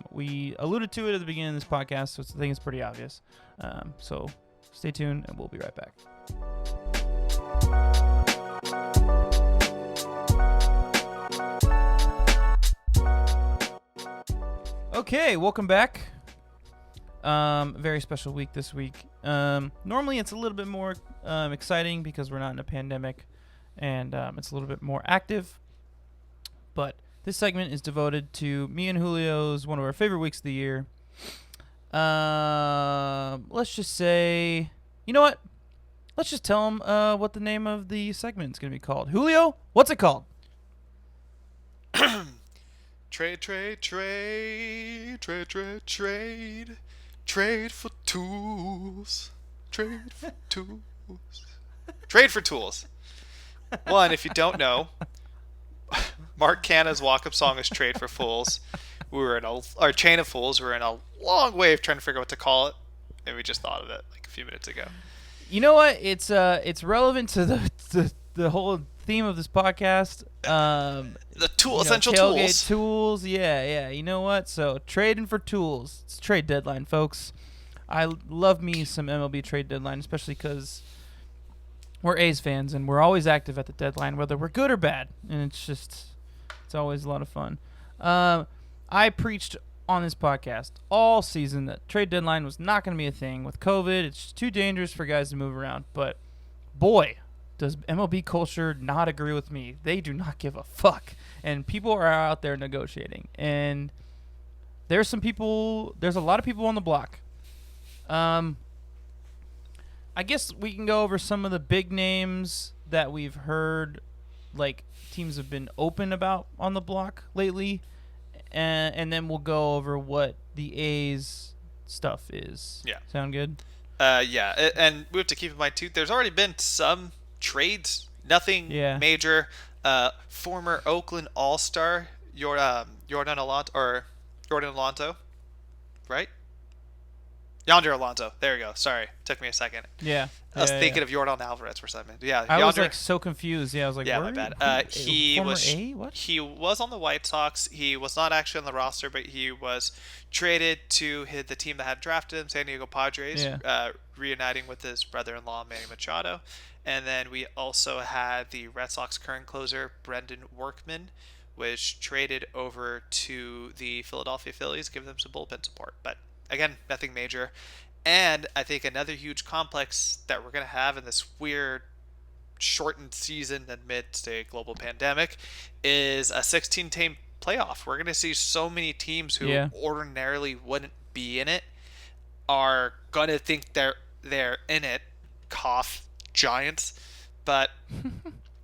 We alluded to it at the beginning of this podcast, so I think it's pretty obvious. So stay tuned, and we'll be right back. Okay, welcome back. Very special week this week. Normally it's a little bit more exciting because we're not in a pandemic, and it's a little bit more active. But this segment is devoted to me and Julio's one of our favorite weeks of the year. Let's just say, you know what? Let's just tell him what the name of the segment is going to be called. Julio, what's it called? Trade for tools. Trade for tools. Trade for tools. One, if you don't know, Mark Canna's walk-up song is Trade for Fools. Our Chain of Fools. We're in a long way of trying to figure out what to call it, and we just thought of it like a few minutes ago. You know what? It's relevant to the whole theme of this podcast. Essential tailgate tools. Yeah. You know what? So trading for tools. It's trade deadline, folks. I love me some MLB trade deadline, especially because we're A's fans and we're always active at the deadline, whether we're good or bad. And it's always a lot of fun. I preached on this podcast all season that trade deadline was not going to be a thing. With COVID, it's too dangerous for guys to move around. But boy, does MLB culture not agree with me. They do not give a fuck. And people are out there negotiating. And there's a lot of people on the block. I guess we can go over some of the big names that we've heard, like teams have been open about on the block lately. And then we'll go over what the A's stuff is. Yeah. Sound good? And we have to keep in mind too. There's already been some trades, nothing Yeah. major. Former Oakland All-Star Jordan Alonso, right? Yonder Alonso. There we go. Sorry, took me a second. Yeah. I was Yeah. thinking of Jordan Alvarez for a second. Yeah, I was Yonder. like so confused. Yeah, I was like, Yeah, where my are bad. you? He Former was A? What? he was on the White Sox. He was not actually on the roster, but he was traded to the team that had drafted him, San Diego Padres, Yeah. reuniting with his brother-in-law Manny Machado. And then we also had the Red Sox current closer Brendan Workman, which traded over to the Philadelphia Phillies, give them some bullpen support. But again, nothing major. And I think another huge complex that we're going to have in this weird shortened season amidst a global pandemic is a 16-team playoff. We're going to see so many teams who ordinarily wouldn't be in it are going to think they're in it. Cough, Giants. But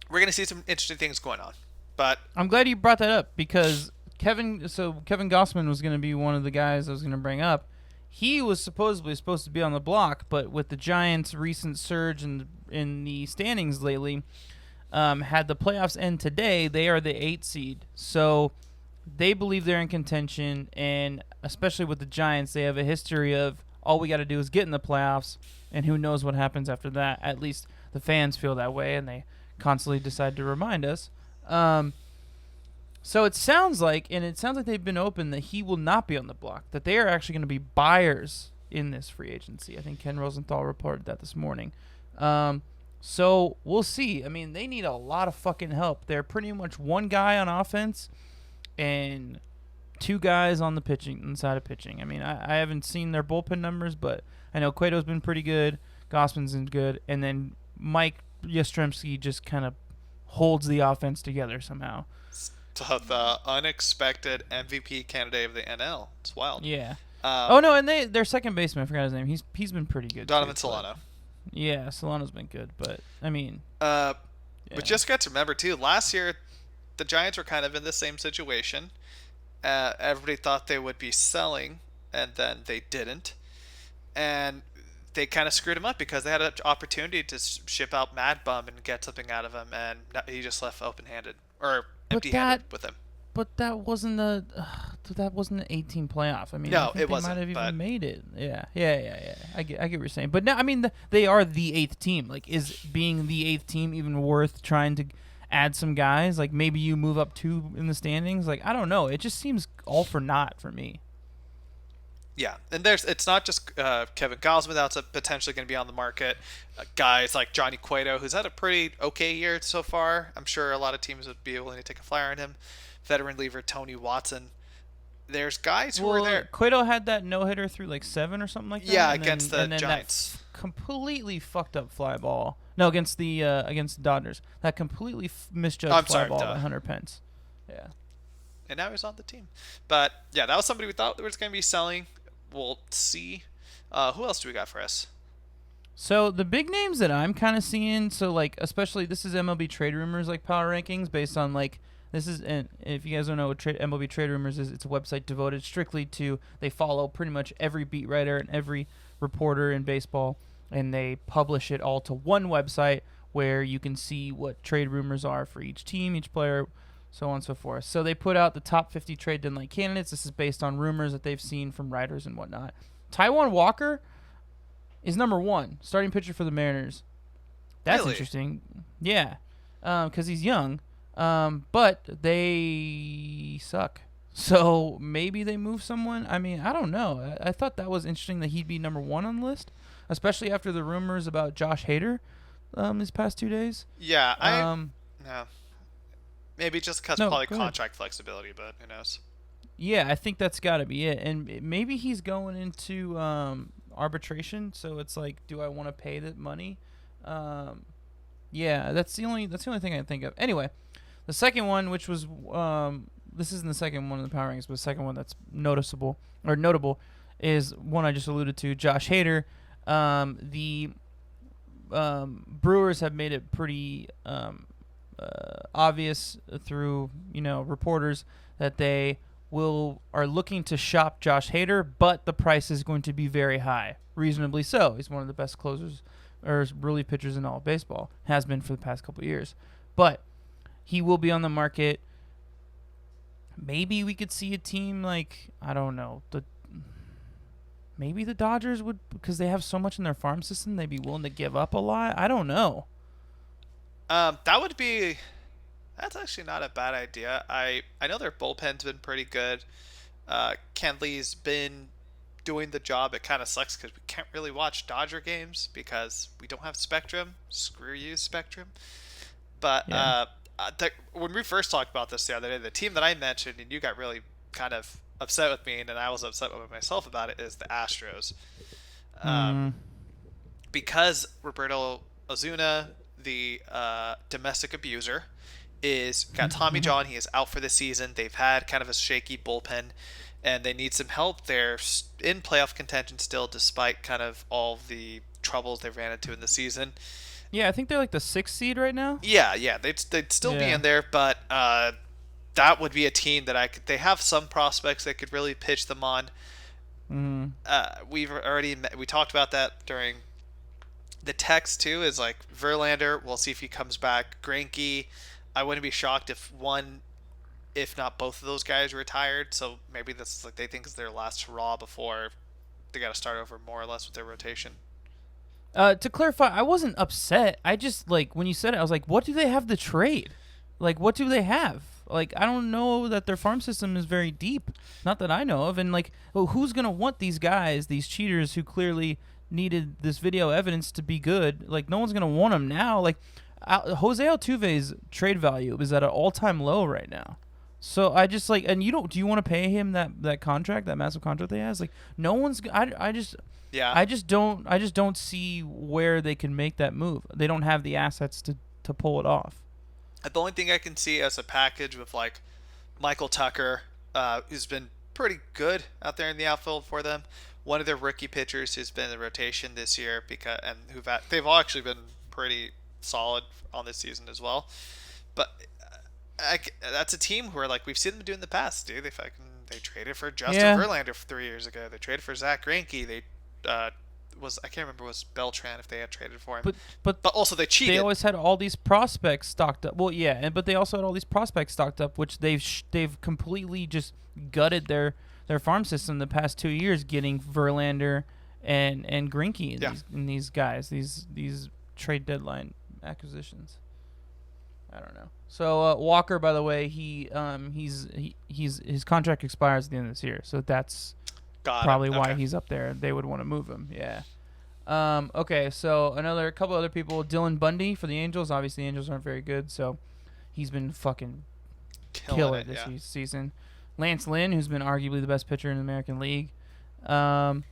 we're going to see some interesting things going on. But I'm glad you brought that up because Kevin Gossman was going to be one of the guys I was going to bring up. He was supposedly supposed to be on the block, but with the Giants' recent surge in the standings lately, had the playoffs end today, they are the 8th seed. So they believe they're in contention, and especially with the Giants, they have a history of all we got to do is get in the playoffs, and who knows what happens after that. At least the fans feel that way, and they constantly decide to remind us. So it sounds like they've been open that he will not be on the block, that they are actually going to be buyers in this free agency. I think Ken Rosenthal reported that this morning. So we'll see. I mean, they need a lot of fucking help. They're pretty much one guy on offense and 2 guys on the pitching side of pitching. I mean, I haven't seen their bullpen numbers, but I know Cueto's been pretty good, Gossman's been good, and then Mike Yastrzemski just kind of holds the offense together somehow. The unexpected MVP candidate of the NL. It's wild. Yeah. And their second baseman, I forgot his name. He's been pretty good. Donovan Solano. Yeah, Solano's been good, but I mean. But just got to remember too. Last year, the Giants were kind of in the same situation. Everybody thought they would be selling, and then they didn't, and they kind of screwed him up because they had an opportunity to ship out Mad Bum and get something out of him, and he just left open-handed or empty-handed with him. But that wasn't an 18 playoff. I mean, no, I think it wasn't. Might have even made it. Yeah. I get what you're saying. But now, I mean, they are the 8th team. Like, is being the 8th team even worth trying to add some guys? Like, maybe you move up 2 in the standings. Like, I don't know. It just seems all for naught for me. Yeah, and it's not just Kevin Gausman that's potentially going to be on the market. Guys like Johnny Cueto, who's had a pretty okay year so far. I'm sure a lot of teams would be willing to take a flyer on him. Veteran reliever Tony Watson. There's guys who are there. Cueto had that no-hitter through like 7 or something like that. Yeah, against the Giants. That completely fucked up fly ball. No, against the Dodgers. That completely misjudged fly ball by Hunter Pence. Yeah. And now he's on the team. But yeah, that was somebody we thought was going to be selling. We'll see. Who else do we got for us? So the big names that I'm kind of seeing, so like especially this is MLB Trade Rumors like power rankings based on like this is, and if you guys don't know what MLB Trade Rumors is, it's a website devoted strictly to, they follow pretty much every beat writer and every reporter in baseball, and they publish it all to one website where you can see what trade rumors are for each team, each player, so on and so forth. So they put out the top 50 trade deadline candidates. This is based on rumors that they've seen from writers and whatnot. Taijuan Walker is number 1, starting pitcher for the Mariners. That's really interesting. Yeah, because he's young, but they suck. So maybe they move someone. I mean, I don't know. I thought that was interesting that he'd be number 1 on the list, especially after the rumors about Josh Hader these past 2 days. Yeah, no. Maybe just because probably contract flexibility, but who knows? Yeah, I think that's got to be it. And maybe he's going into arbitration, so it's like, do I want to pay that money? Yeah, that's the only thing I can think of. Anyway, the second one, which was this isn't the second one in the power rankings, but the second one that's notable is one I just alluded to, Josh Hader. The Brewers have made it pretty obvious through reporters that they are looking to shop Josh Hader, but the price is going to be very high, reasonably so. He's one of the best closers or relief pitchers in all of baseball, has been for the past couple of years. But he will be on the market. Maybe we could see a team like, I don't know, maybe the Dodgers would, because they have so much in their farm system, they'd be willing to give up a lot. I don't know. That's actually not a bad idea. I know their bullpen's been pretty good. Kenley's been doing the job. It kind of sucks because we can't really watch Dodger games because we don't have Spectrum. Screw you, Spectrum. But Yeah. when we first talked about this the other day, the team that I mentioned, and you got really kind of upset with me, and I was upset with myself about it, is the Astros. Because Roberto Ozuna, the domestic abuser, is got Tommy John. He is out for the season. They've had kind of a shaky bullpen, and they need some help. They're in playoff contention still, despite kind of all the troubles they ran into in the season. Yeah, I think they're like the 6th seed right now. Yeah, they'd still be in there, but that would be a team that they have some prospects that could really pitch them on. We talked about that during the text too. Is like Verlander. We'll see if he comes back. Greinke. I wouldn't be shocked if one, if not both of those guys retired. So maybe this is like they think is their last hurrah before they got to start over more or less with their rotation. To clarify, I wasn't upset. I just, like, when you said it, I was like, what do they have to trade? Like, what do they have? Like, I don't know that their farm system is very deep. Not that I know of. And, like, who's going to want these guys, these cheaters who clearly needed this video evidence to be good? Like, no one's going to want them now. Like, Jose Altuve's trade value is at an all-time low right now. So I just, like, and do you want to pay him that contract, that massive contract they has? Like, no one's, I just don't see where they can make that move. They don't have the assets to pull it off. The only thing I can see as a package with like Michael Tucker, who's been pretty good out there in the outfield for them. One of their rookie pitchers who's been in the rotation this year they've all actually been pretty solid on this season as well. But that's a team where like we've seen them do in the past, dude. They traded for Justin Verlander 3 years ago. They traded for Zach Greinke. They I can't remember, was Beltran if they had traded for him. But also they cheated. They always had all these prospects stocked up. Well, yeah, but they also had all these prospects stocked up, which they've completely just gutted their farm system the past 2 years, getting Verlander and Greinke in these guys, these trade deadline acquisitions. I don't know. So Walker, by the way, his contract expires at the end of this year, so that's probably why he's up there. They would want to move him. Yeah. Okay, so a couple other people. Dylan Bundy for the Angels. Obviously, the Angels aren't very good, so he's been fucking killer this season. Lance Lynn, who's been arguably the best pitcher in the American League. Lance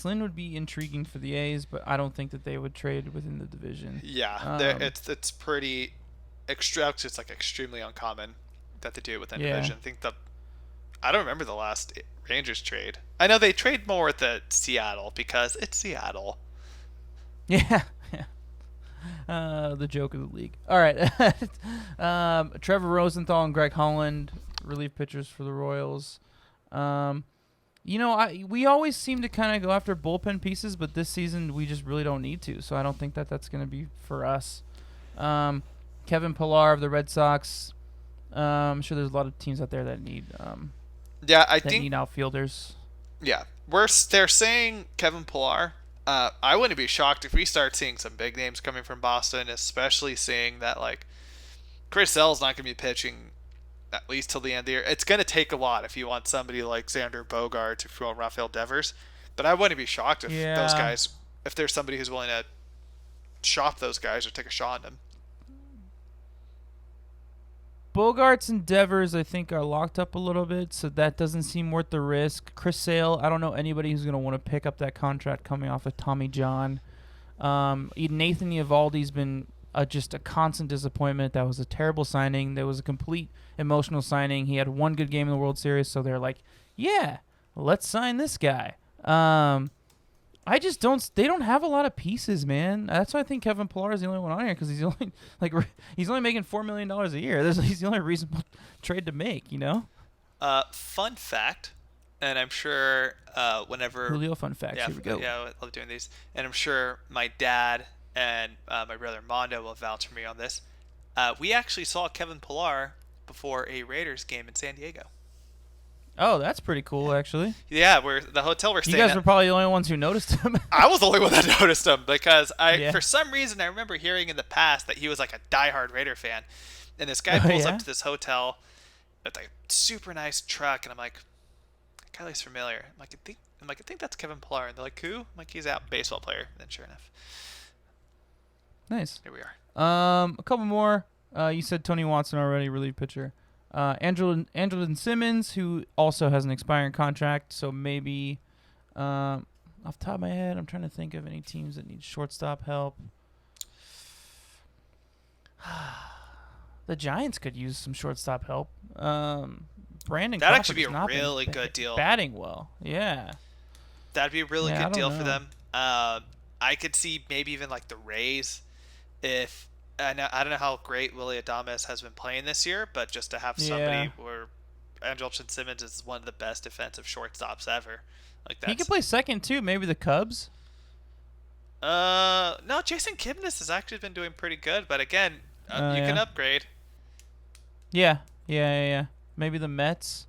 Lynn would be intriguing for the A's, but I don't think that they would trade within the division. Yeah, it's pretty extract. It's like extremely uncommon that they do it within division. I don't remember the last Rangers trade. I know they trade more with the Seattle because it's Seattle. Yeah. The joke of the league. All right. Trevor Rosenthal and Greg Holland, relief pitchers for the Royals. We always seem to kind of go after bullpen pieces, but this season we just really don't need to. So I don't think that that's going to be for us. Kevin Pillar of the Red Sox. I'm sure there's a lot of teams out there that need need outfielders. Yeah, they're saying Kevin Pillar. I wouldn't be shocked if we start seeing some big names coming from Boston, especially seeing that like Chris Sale's not going to be pitching at least till the end of the year. It's going to take a lot if you want somebody like Xander Bogaerts, if you want Rafael Devers. But I wouldn't be shocked if those guys, if there's somebody who's willing to shop those guys or take a shot on them. Bogarts and Devers, I think, are locked up a little bit, so that doesn't seem worth the risk. Chris Sale, I don't know anybody who's going to want to pick up that contract coming off of Tommy John. Nathan Eovaldi's been just a constant disappointment. That was a terrible signing. There was a complete emotional signing. He had one good game in the World Series, so they're like, yeah, let's sign this guy. They don't have a lot of pieces, man. That's why I think Kevin Pillar is the only one on here, because he's only making $4 million a year. He's the only reasonable trade to make, you know? Fun fact, and I'm sure whenever, Julio fun facts. yeah, Here we go. yeah, I love doing these, and I'm sure my dad and my brother Mondo will vouch for me on this. We actually saw Kevin Pillar before a Raiders game in San Diego. Oh, that's pretty cool, Yeah, actually. yeah, we're the hotel we're You staying guys at. were probably the only ones who noticed him. I was the only one that noticed him because Yeah. for some reason, I remember hearing in the past that he was like a diehard Raider fan, and this guy Oh, pulls yeah? up to this hotel with a super nice truck, and I'm like, that guy looks familiar. I think that's Kevin Pillar, and they're like, who? I'm like, he's a baseball player. And then sure enough, Nice. here we are. A couple more. You said Tony Watson already, relief pitcher. Andrelton Simmons, who also has an expiring contract, so maybe, off the top of my head, I'm trying to think of any teams that need shortstop help. The Giants could use some shortstop help. Brandon That'd Crawford actually be has a not been really good deal. batting well. Yeah. That'd be a really Yeah, I good don't deal for know. them. I could see maybe even like the Rays, if I don't know how great Willie Adames has been playing this year, but just to have Yeah. somebody where Andrelton Simmons is one of the best defensive shortstops ever, like He could that's. play second, too. Maybe the Cubs. No, Jason Kipnis has actually been doing pretty good, but again, you can Yeah. upgrade. Yeah. Maybe the Mets.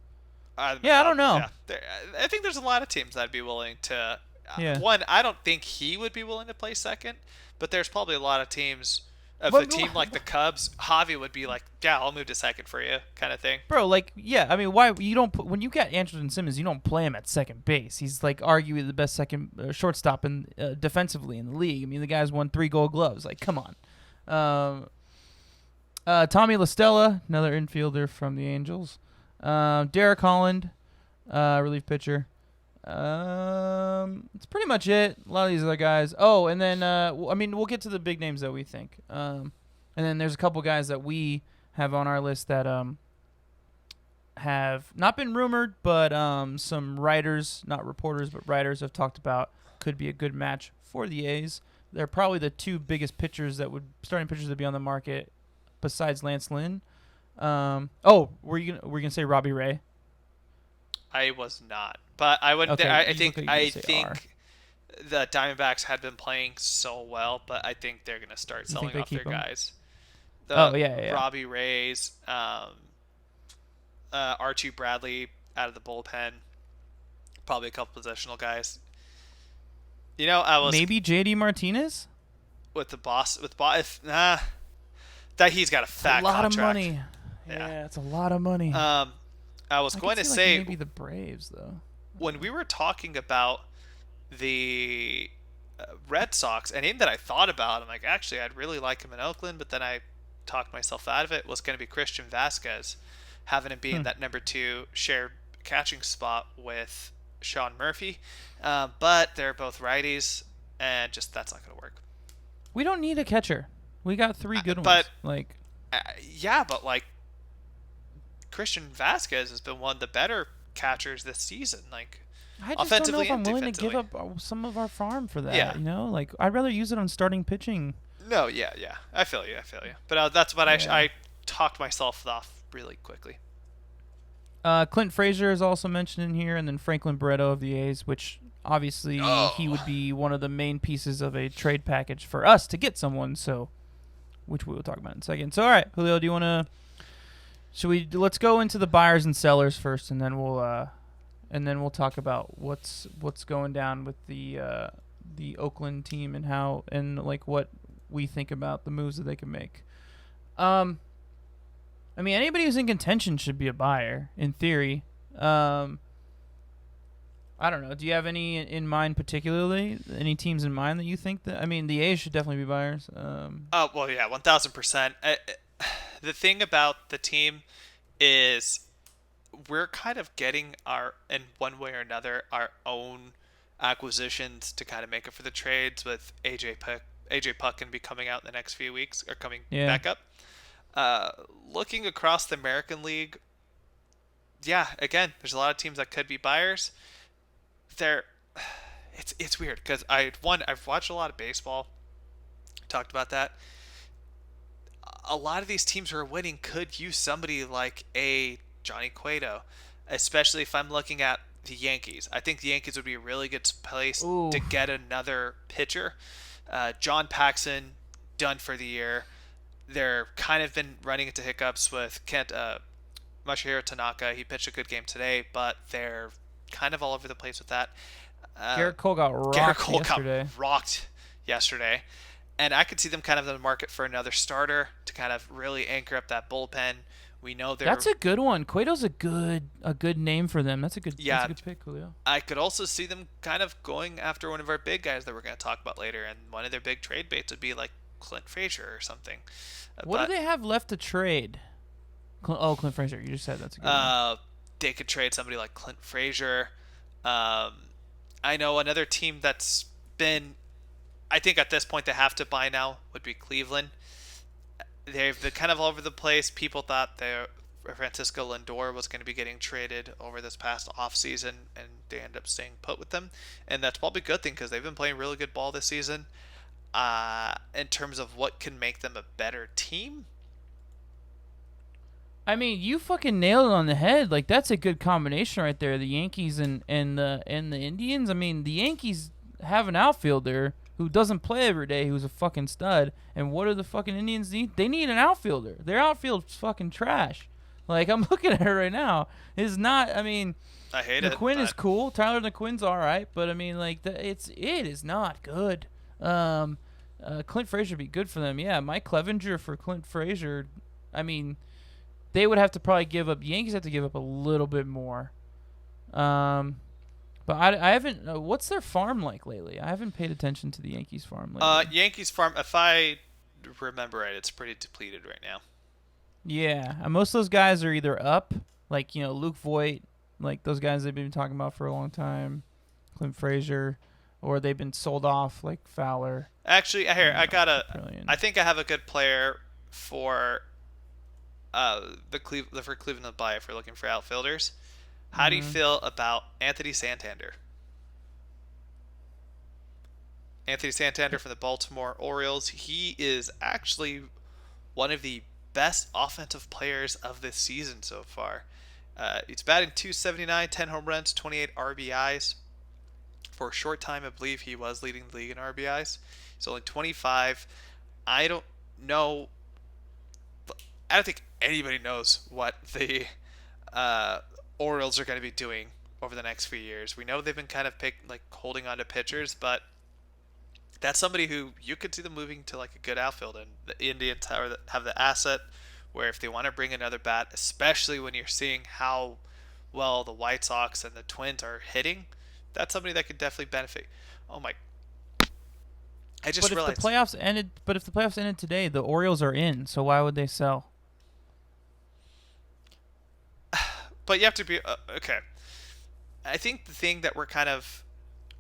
Yeah, I don't know. Yeah, I think there's a lot of teams that'd be willing to. Yeah. One, I don't think he would be willing to play second, but there's probably a lot of teams. If a But, team like the Cubs, Javi would be like, "Yeah, I'll move to second for you," kind of thing. bro, like, yeah, I mean, why you don't when you got Andrelton Simmons, you don't play him at second base. He's like arguably the best second shortstop in defensively in the league. I mean, the guy's won 3 Gold Gloves. Like, come on. Tommy La Stella, another infielder from the Angels. Derek Holland, relief pitcher. It's pretty much it. A lot of these other guys. Oh, and then I mean, we'll get to the big names that we think. And then there's a couple guys that we have on our list that have not been rumored, but some writers, not reporters, but writers have talked about could be a good match for the A's. They're probably the 2 biggest starting pitchers to be on the market besides Lance Lynn. Were you gonna say Robbie Ray? I was not, but I would. Okay, I you think. look like you I say R. think the Diamondbacks had been playing so well, but I think they're gonna start You think selling they off their keep 'em? guys. Oh, yeah. Robbie Rays, Archie Bradley out of the bullpen, probably a couple positional guys. I was Maybe JD Martinez. with the boss that he's got a fat A lot contract. of money. Yeah. Yeah, it's a lot of money. I was I going could to see, say like, maybe the Braves though. when we were talking about the Red Sox, a name that I thought about, I'm like, actually, I'd really like him in Oakland, but then I talked myself out of it, was going to be Christian Vasquez, having him be in that number 2 shared catching spot with Sean Murphy. But they're both righties, and just that's not going to work. We don't need a catcher. We got 3 good but- ones. Like, Yeah, but like Christian Vasquez has been one of the better catchers this season. Like, I just don't know offensively if I'm and willing to give defensively. up some of our farm for that. Yeah. You know, like I'd rather use it on starting pitching. No, yeah, I feel you. But that's what Yeah. I talked myself off really quickly. Clint Frazier is also mentioned in here, and then Franklin Barreto of the A's, which obviously he would be one of the main pieces of a trade package for us to get someone. So, which we will talk about in a second. So, all right, Julio, do you want to? Let's go into the buyers and sellers first, and then we'll talk about what's going down with the Oakland team and like what we think about the moves that they can make. I mean, anybody who's in contention should be a buyer, in theory. I don't know. Do you have any in mind particularly? Any teams in mind that you think that? I mean, the A's should definitely be buyers. Oh, well, yeah, 1,000%. The thing about the team is we're kind of getting in one way or another, our own acquisitions to kind of make up for the trades, with AJ Puck going to be coming out in the next few weeks, or coming back up. Looking across the American League, yeah, again, there's a lot of teams that could be buyers. It's weird because I've watched a lot of baseball. Talked about that. A lot of these teams who are winning could use somebody like a Johnny Cueto, especially if I'm looking at the Yankees. I think the Yankees would be a really good place Ooh. to get another pitcher. John Paxson, done for the year. They're kind of been running into hiccups with Masahiro Tanaka. He pitched a good game today, but they're kind of all over the place with that. Garrett Cole got Garrett rocked Cole yesterday. got rocked yesterday. And I could see them kind of in the market for another starter to kind of really anchor up that bullpen. We know they're That's a good one. Cueto's a good name for them. That's a good yeah. pick, Julio. I could also see them kind of going after one of our big guys that we're going to talk about later, and one of their big trade baits would be like Clint Frazier or something. What do they have left to trade? Clint Frazier. You just said that's a good one. They could trade somebody like Clint Frazier. I know another team that's been, I think at this point they have to buy now would be Cleveland. They've been kind of all over the place. People thought Francisco Lindor was going to be getting traded over this past offseason, and they end up staying put with them. And that's probably a good thing because they've been playing really good ball this season. In terms of what can make them a better team, I mean, you fucking nailed it on the head. Like that's a good combination right there. The Yankees and the Indians. I mean, the Yankees have an outfielder who doesn't play every day, who's a fucking stud. And what do the fucking Indians need? They need an outfielder. Their outfield's fucking trash. Like I'm looking at it right now. It's not. I mean, I hate it. McQuinn is cool. Tyler McQuinn's all right, but I mean, like it is not good. Clint Frazier would be good for them. Yeah, Mike Clevenger for Clint Frazier. I mean. They would have to probably give up. Yankees have to give up a little bit more. But I haven't. What's their farm like lately? I haven't paid attention to the Yankees farm lately. Yankees farm, if I remember right, it's pretty depleted right now. Yeah, most of those guys are either up, like Luke Voigt, like those guys they've been talking about for a long time, Clint Frazier, or they've been sold off, like Fowler. Actually, I think I have a good player for. For Cleveland to buy if we're looking for outfielders. How do you feel about Anthony Santander? Anthony Santander from the Baltimore Orioles. He is actually one of the best offensive players of this season so far. He's batting .279, 10 home runs, 28 RBIs. For a short time, I believe he was leading the league in RBIs. He's only 25. I don't think anybody knows what the Orioles are going to be doing over the next few years. We know they've been kind of holding on to pitchers, but that's somebody who you could see them moving to like a good outfield. And the Indians have the asset where if they want to bring another bat, especially when you're seeing how well the White Sox and the Twins are hitting, that's somebody that could definitely benefit. Oh my! I just realized. If the playoffs ended today, the Orioles are in. So why would they sell? But you have to be okay. I think the thing that we're kind of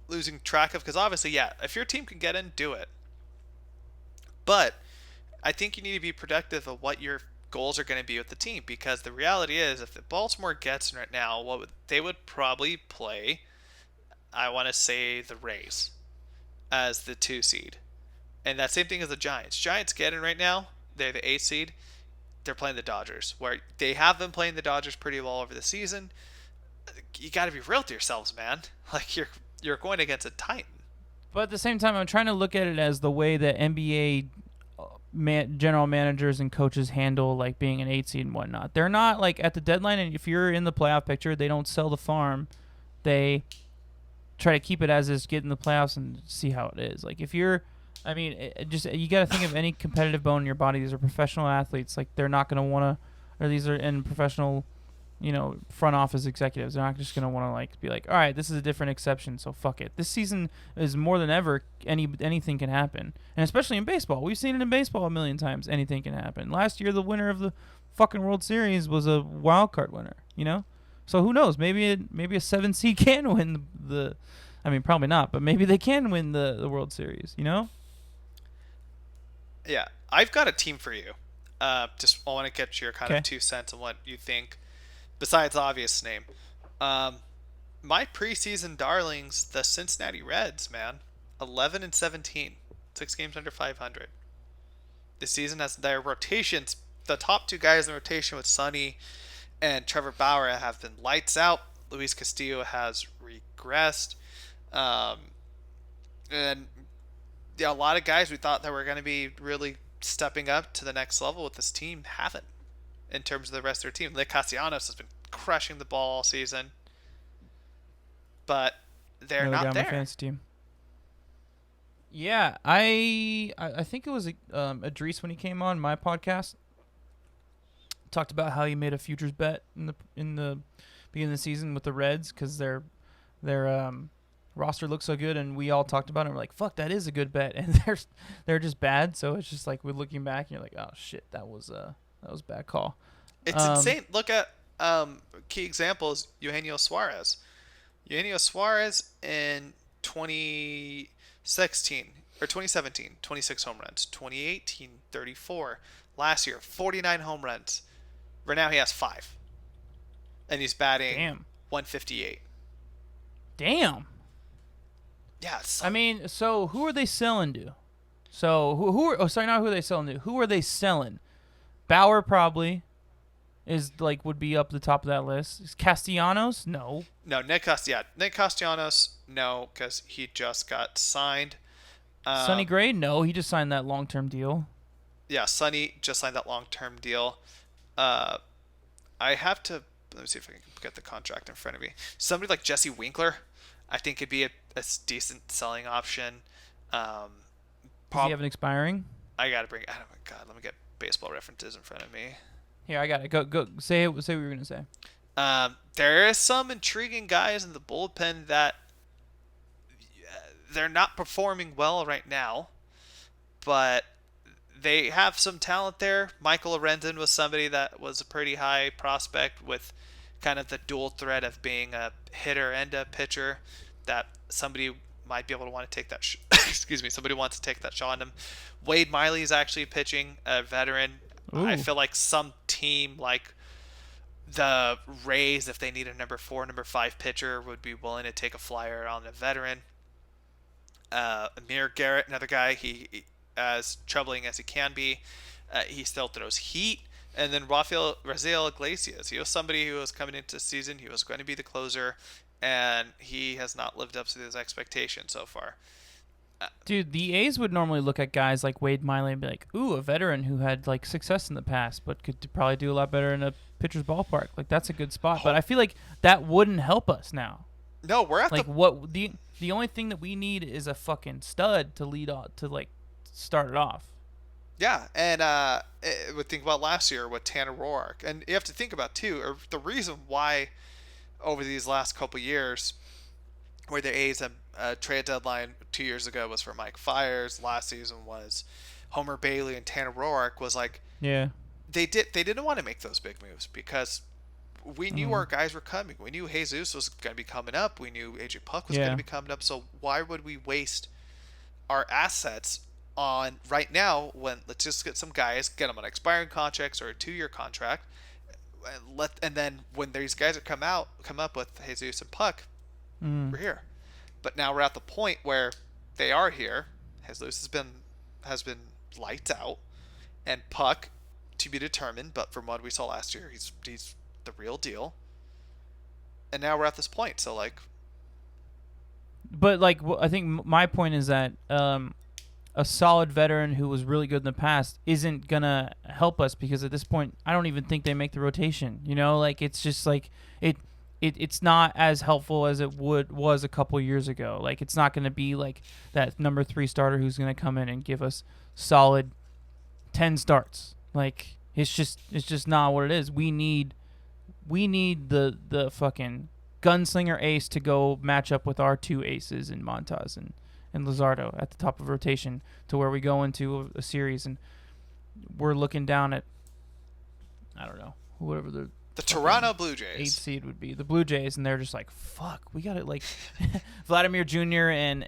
losing track of, because obviously, yeah, if your team can get in, do it. But I think you need to be productive of what your goals are going to be with the team, because the reality is, if the Baltimore gets in right now, they would probably play, I want to say, the Rays as the 2 seed, and that same thing as the Giants. Giants get in right now; they're the 8 seed. They're playing the Dodgers, where they have been playing the Dodgers pretty well over the season. You got to be real to yourselves, man. Like you're going against a Titan. But at the same time, I'm trying to look at it as the way that NBA general managers and coaches handle like being an 8 seed and whatnot. They're not like at the deadline, and if you're in the playoff picture, they don't sell the farm. They try to keep it as is, get in the playoffs, and see how it is. Like if you're you got to think of any competitive bone in your body. These are professional athletes. Like they're not going to want to, or these are in professional, front office executives. They're not just going to want to like be like, all right, this is a different exception, so fuck it. This season is more than ever. Anything can happen, and especially in baseball, we've seen it in baseball a million times. Anything can happen. Last year, the winner of the fucking World Series was a wild card winner. So who knows? Maybe a 7 seed can win the. I mean, probably not, but maybe they can win the World Series. Yeah, I've got a team for you. Just I want to get your kind of 2 cents on what you think, besides the obvious name. My preseason darlings, the Cincinnati Reds, man, 11-17, 6 games under 500. This season has their rotations. The top 2 guys in the rotation with Sonny and Trevor Bauer have been lights out. Luis Castillo has regressed. And yeah, a lot of guys we thought that were going to be really stepping up to the next level with this team haven't in terms of the rest of their team. Nick Castellanos has been crushing the ball all season, but they're Another guy not on my there. fantasy team. Yeah, I think it was Idris when he came on my podcast. Talked about how he made a futures bet in the beginning of the season with the Reds because their roster looks so good, and we all talked about it. And we're like, "Fuck, that is a good bet," and they're just bad. So it's just like we're looking back, and you're like, "Oh shit, that was a bad call." It's insane. Look at key examples: Eugenio Suarez. Eugenio Suarez in 2016 or 2017, 26 home runs. 2018, 34. Last year, 49 home runs. Right now, he has 5, and he's batting 158. Damn. Yeah. I mean, so who are they selling to? So who are, oh, sorry, not who are they selling to. Who are they selling? Bauer probably is like would be up the top of that list. Is Castellanos? No. No, Nick Castellanos, no, because he just got signed. Sonny Gray? No, he just signed that long-term deal. Yeah, Sonny just signed that long-term deal. I have to let me see if I can get the contract in front of me. Somebody like Jesse Winkler, I think could be a decent selling option. Does he have an expiring? I gotta bring. Oh my god, let me get Baseball References in front of me. Here, I got it. Go. Say what you were gonna say. There is some intriguing guys in the bullpen that they're not performing well right now, but they have some talent there. Michael Arendon was somebody that was a pretty high prospect with kind of the dual threat of being a hitter and a pitcher that somebody might be able to want to take that excuse me, somebody wants to take that shot on him. Wade Miley is actually pitching, a veteran. Ooh. I feel like some team like the Rays, if they need a number 4, number 5 pitcher, would be willing to take a flyer on a veteran. Amir Garrett, another guy, he as troubling as he can be, he still throws heat. And then Rafael Iglesias, he was somebody who was coming into the season, he was going to be the closer, and he has not lived up to his expectations so far. Dude, the A's would normally look at guys like Wade Miley and be like, "Ooh, a veteran who had like success in the past, but could probably do a lot better in a pitcher's ballpark. Like that's a good spot." But I feel like that wouldn't help us now. No, we're at like what the only thing that we need is a fucking stud to lead on to like start it off. Yeah, and would think about last year with Tanner Roark, and you have to think about too, or the reason why over these last couple years, where the A's trade deadline 2 years ago was for Mike Fiers, last season was Homer Bailey and Tanner Roark, was like they didn't want to make those big moves because we knew our guys were coming. We knew Jesus was going to be coming up. We knew AJ Puck was going to be coming up. So why would we waste our assets on right now when let's just get some guys, get them on expiring contracts or a 2-year contract, and then when these guys come up with Jesus and Puck, we're here. But now we're at the point where they are here. Jesus has been lights out, and Puck to be determined. But from what we saw last year, he's the real deal. And now we're at this point. So like, but like I think my point is that a solid veteran who was really good in the past isn't gonna help us because at this point I don't even think they make the rotation. You know, like it's just like it's not as helpful as it was a couple years ago. Like it's not gonna be like that number 3 starter who's gonna come in and give us solid 10 starts. Like it's just not what it is. We need the fucking gunslinger ace to go match up with our 2 aces in Montas and Luzardo at the top of rotation to where we go into a series and we're looking down at, I don't know, whatever the Toronto Blue Jays 8th seed would be, the Blue Jays, and they're just like, fuck, we got it. Like Vladimir Jr. and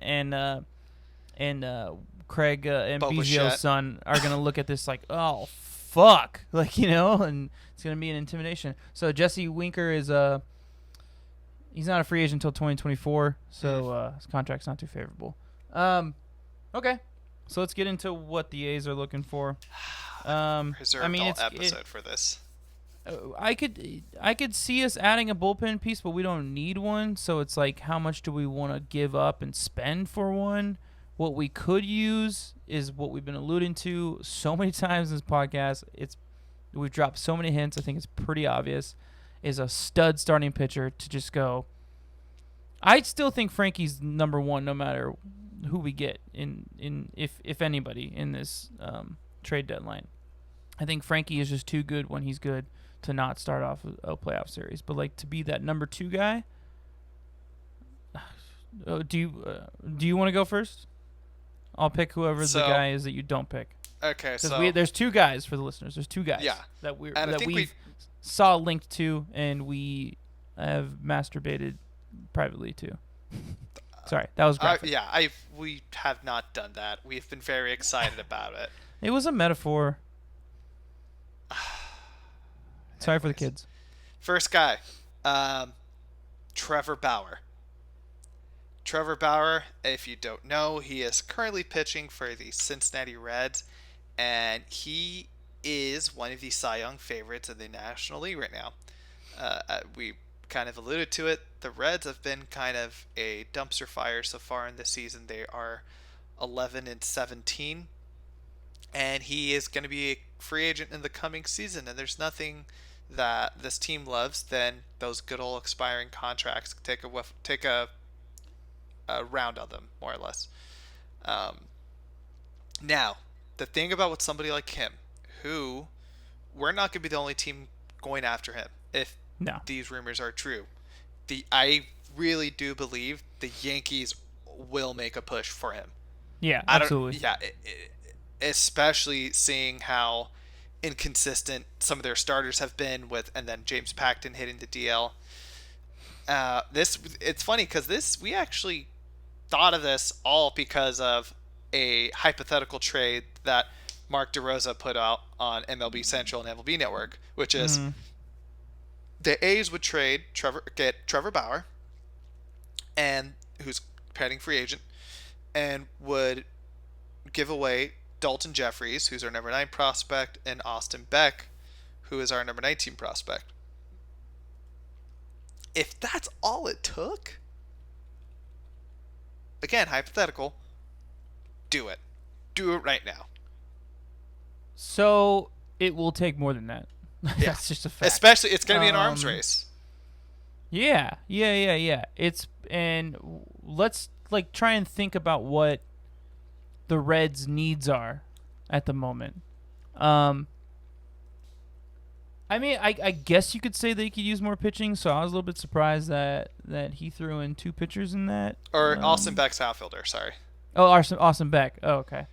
Craig Ambizio's son are gonna look at this like, oh fuck, like, you know, and it's gonna be an intimidation. So Jesse Winker is he's not a free agent until 2024, so his contract's not too favorable. Okay, so let's get into what the A's are looking for. Reserved all episode for this. I could see us adding a bullpen piece, but we don't need one. So it's like, how much do we want to give up and spend for one? What we could use is what we've been alluding to so many times in this podcast. We've dropped so many hints. I think it's pretty obvious. Is a stud starting pitcher to just go. I still think Frankie's number one, no matter who we get in if anybody in this trade deadline. I think Frankie is just too good when he's good to not start off a playoff series. But like, to be that number two guy. Do you want to go first? I'll pick whoever the guy is that you don't pick. Okay, because there's two guys for the listeners. There's two guys that we saw linked to, and we have masturbated privately to. Sorry, that was graphic. We have not done that. We've been very excited about it. It was a metaphor. Sorry for the kids. First guy, Trevor Bauer. Trevor Bauer, if you don't know, he is currently pitching for the Cincinnati Reds, and he is one of the Cy Young favorites in the National League right now. We kind of alluded to it. The Reds have been kind of a dumpster fire so far in this season. They are 11-17, and he is going to be a free agent in the coming season, and there's nothing that this team loves than those good old expiring contracts. Take a round on them, more or less. Now, the thing about with somebody like him, who we're not going to be the only team going after him if these rumors are true. I really do believe the Yankees will make a push for him. Yeah, absolutely. Especially seeing how inconsistent some of their starters have been and then James Paxton hitting the DL. It's funny because we actually thought of this all because of a hypothetical trade that Mark DeRosa put out on MLB Central and MLB Network, which is the A's would get Trevor Bauer, and who's pending free agent, and would give away Dalton Jeffries, who's our number 9 prospect, and Austin Beck, who is our number 19 prospect. If that's all it took, again, hypothetical, do it. Do it right now. So it will take more than that. That's just a fact. Especially, it's going to be an arms race. Yeah. Let's try and think about what the Reds' needs are at the moment. I mean, I guess you could say they could use more pitching, so I was a little bit surprised that he threw in 2 pitchers in that. Or Austin Beck's outfielder, sorry. Oh, Austin Beck. Oh, okay.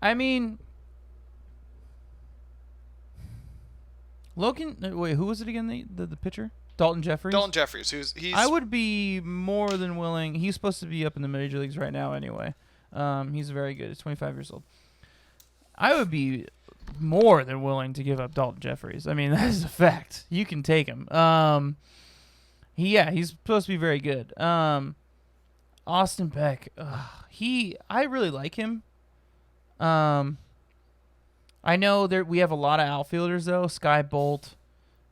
I mean, Logan. Wait, who was it again? The pitcher, Dalton Jeffries. Dalton Jeffries. I would be more than willing. He's supposed to be up in the major leagues right now, anyway. He's very good. He's 25 years old. I would be more than willing to give up Dalton Jeffries. I mean, that is a fact. You can take him. He's supposed to be very good. Austin Beck. I really like him. I know we have a lot of outfielders though, Sky Bolt,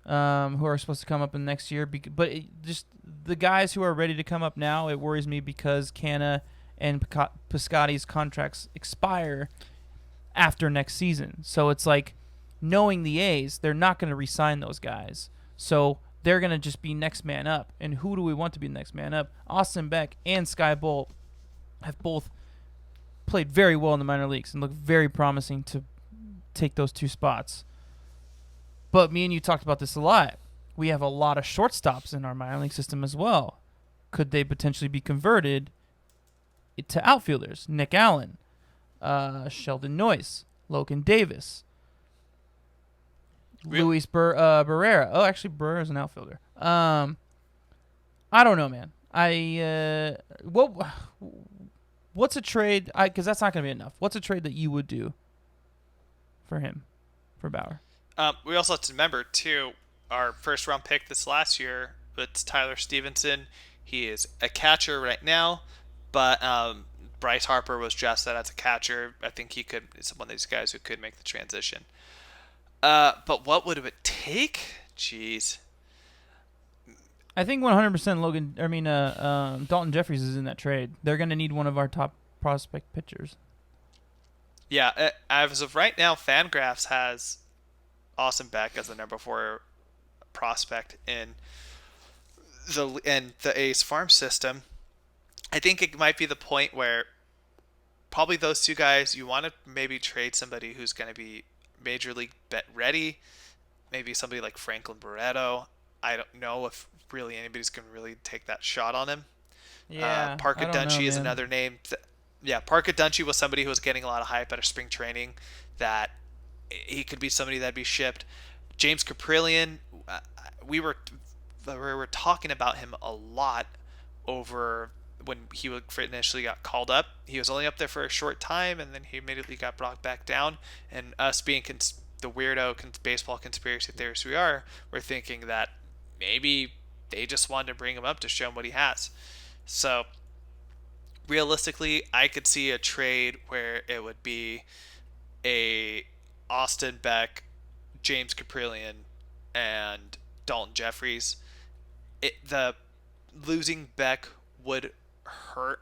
who are supposed to come up in next year. But just the guys who are ready to come up now, it worries me because Canna and Piscotty's contracts expire after next season. So it's like, knowing the A's, they're not going to re-sign those guys. So they're going to just be next man up. And who do we want to be next man up? Austin Beck and Sky Bolt have both played very well in the minor leagues and look very promising to take those 2 spots. But me and you talked about this a lot. We have a lot of shortstops in our minor league system as well. Could they potentially be converted to outfielders? Nick Allen, Sheldon Noyce, Logan Davis, Luis Barrera. Oh, actually, Barrera is an outfielder. I don't know, man. What's a trade? Because that's not going to be enough. What's a trade that you would do for him, for Bauer? We also have to remember, too, our first-round pick this last year, it's Tyler Stevenson. He is a catcher right now, but Bryce Harper was drafted as a catcher. I think he's one of these guys who could make the transition. But what would it take? Jeez. I think 100% Dalton Jeffries is in that trade. They're going to need one of our top prospect pitchers. Yeah, as of right now, Fangraphs has Austin Beck as the number 4 prospect in the A's farm system. I think it might be the point where probably those two guys, you want to maybe trade somebody who's going to be major league bet ready. Maybe somebody like Franklin Barreto. I don't know if really anybody's going to really take that shot on him. Yeah, Parker Dungy is another name. Parker Dungy was somebody who was getting a lot of hype out of spring training, that he could be somebody that'd be shipped. James Caprillion, we were talking about him a lot over when he initially got called up. He was only up there for a short time, and then he immediately got brought back down. And us being the weirdo baseball conspiracy theorists we're thinking that maybe they just wanted to bring him up to show him what he has. So realistically, I could see a trade where it would be a Austin Beck, James Caprillion, and Dalton Jeffries. The losing Beck would hurt,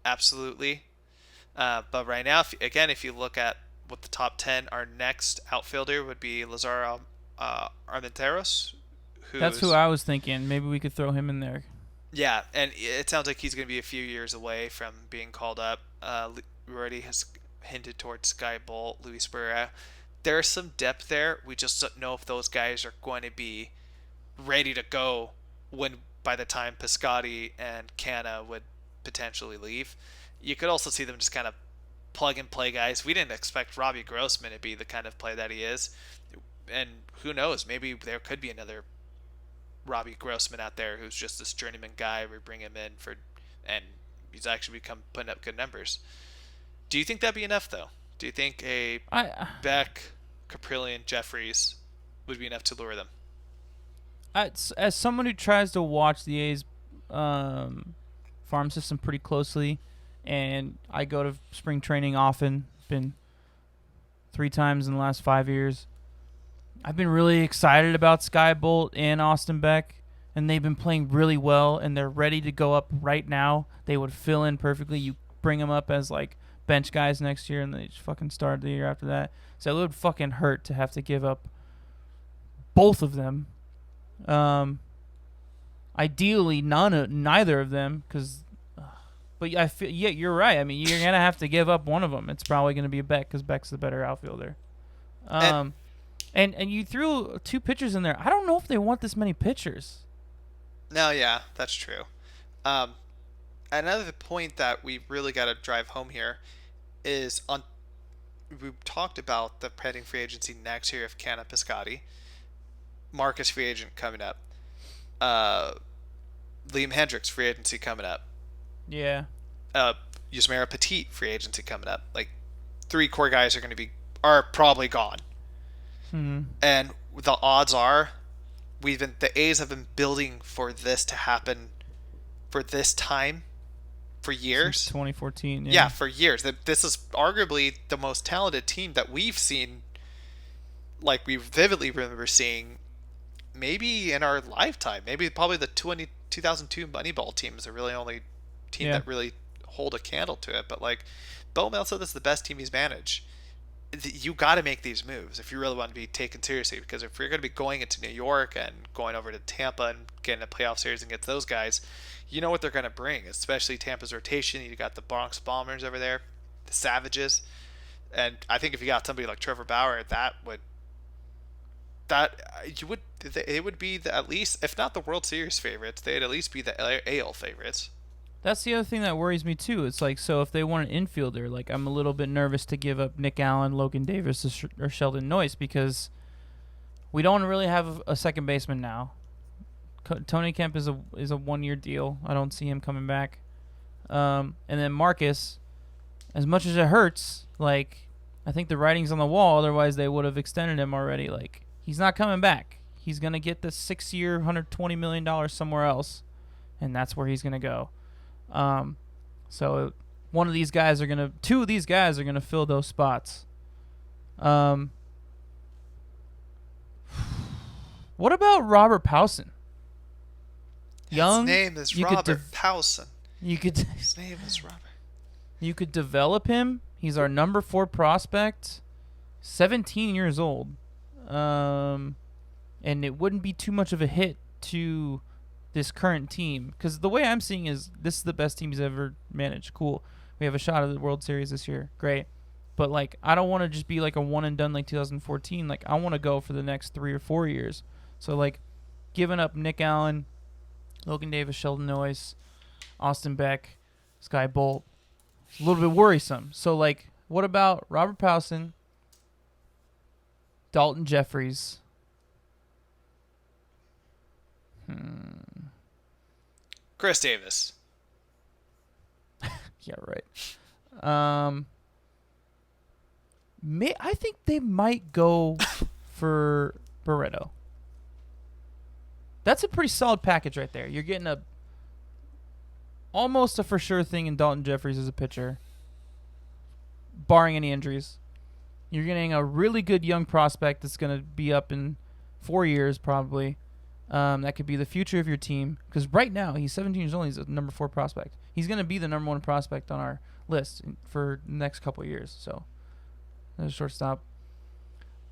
absolutely. But right now, if you look at what the top 10, our next outfielder would be Lazaro Armenteros. That's who I was thinking. Maybe we could throw him in there. Yeah, and it sounds like he's going to be a few years away from being called up. Already has hinted towards Sky Bolt, Luis Barrera. There's some depth there. We just don't know if those guys are going to be ready to go by the time Piscotty and Canna would potentially leave. You could also see them just kind of plug and play guys. We didn't expect Robbie Grossman to be the kind of player that he is. And who knows, maybe there could be another Robbie Grossman out there who's just this journeyman guy. We bring him in and he's actually putting up good numbers. Do you think that'd be enough, though? Do you think Beck, Caprillion, Jeffries would be enough to lure them? As someone who tries to watch the A's farm system pretty closely, and I go to spring training often, been 3 times in the last 5 years, I've been really excited about Sky Bolt and Austin Beck, and they've been playing really well, and they're ready to go up right now. They would fill in perfectly. You bring them up as like bench guys next year, and they just fucking start the year after that. So it would fucking hurt to have to give up both of them. Ideally, neither of them, but I feel you're right. I mean, you're gonna have to give up one of them. It's probably gonna be Beck because Beck's the better outfielder. And you threw 2 pitchers in there. I don't know if they want this many pitchers. No, yeah, that's true. Another point that we really got to drive home here is we talked about the pending free agency next year of Canna Piscotty. Marcus free agent coming up. Liam Hendricks free agency coming up. Yeah. Yusmeira Petit free agency coming up. Like 3 core guys are probably gone. Mm-hmm. And the odds are the A's have been building for this to happen for this time for years. Since 2014. Yeah, for years. This is arguably the most talented team that we've seen, like we vividly remember seeing maybe in our lifetime. Maybe probably the 2002 Moneyball team is the really only team that really hold a candle to it. But like Bo Mel said, this is the best team he's managed. You got to make these moves if you really want to be taken seriously, because if you're going to be going into New York and going over to Tampa and getting a playoff series against those guys, you know what they're going to bring, especially Tampa's rotation. You got the Bronx Bombers over there, the Savages, and I think if you got somebody like Trevor Bauer, it would be at least, if not the World Series favorites, they'd at least be the AL favorites. That's the other thing that worries me too. It's like, so if they want an infielder, like I'm a little bit nervous to give up Nick Allen, Logan Davis, or Sheldon Noyce, because we don't really have a second baseman now. Tony Kemp is a 1-year deal. I don't see him coming back. And then Marcus, as much as it hurts, like I think the writing's on the wall. Otherwise, they would have extended him already. Like he's not coming back. He's gonna get the 6-year, $120 million somewhere else, and that's where he's gonna go. So two of these guys are gonna fill those spots. What about Robert Powson? Young. His name is Robert Powson. His name is Robert. You could develop him. He's our number 4 prospect. 17 years old. And it wouldn't be too much of a hit to this current team. Because the way I'm seeing is this is the best team he's ever managed. Cool. We have a shot at the World Series this year. Great. But, like, I don't want to just be like a one and done like 2014. Like, I want to go for the next 3 or 4 years. So, like, giving up Nick Allen, Logan Davis, Sheldon Noyes, Austin Beck, Sky Bolt, it's a little bit worrisome. So, like, what about Robert Powson, Dalton Jeffries? Chris Davis. Yeah, right. I think they might go for Barreto. That's a pretty solid package right there. You're getting almost a for sure thing in Dalton Jeffries as a pitcher, barring any injuries. You're getting a really good young prospect that's going to be up in 4 years probably. That could be the future of your team. Because right now, he's 17 years old. He's a number 4 prospect. He's going to be the number 1 prospect on our list for the next couple of years. So, there's a shortstop.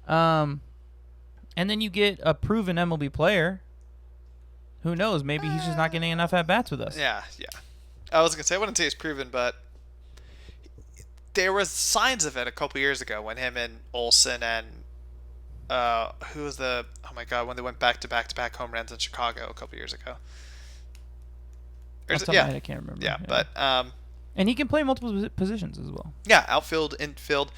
And then you get a proven MLB player. Who knows? Maybe he's just not getting enough at-bats with us. Yeah. I was going to say, I wouldn't say he's proven, but there was signs of it a couple years ago when him and Olsen and who was when they went back-to-back home runs in Chicago a couple years ago. I can't remember. Yeah, but and he can play multiple positions as well. Yeah, outfield, infield.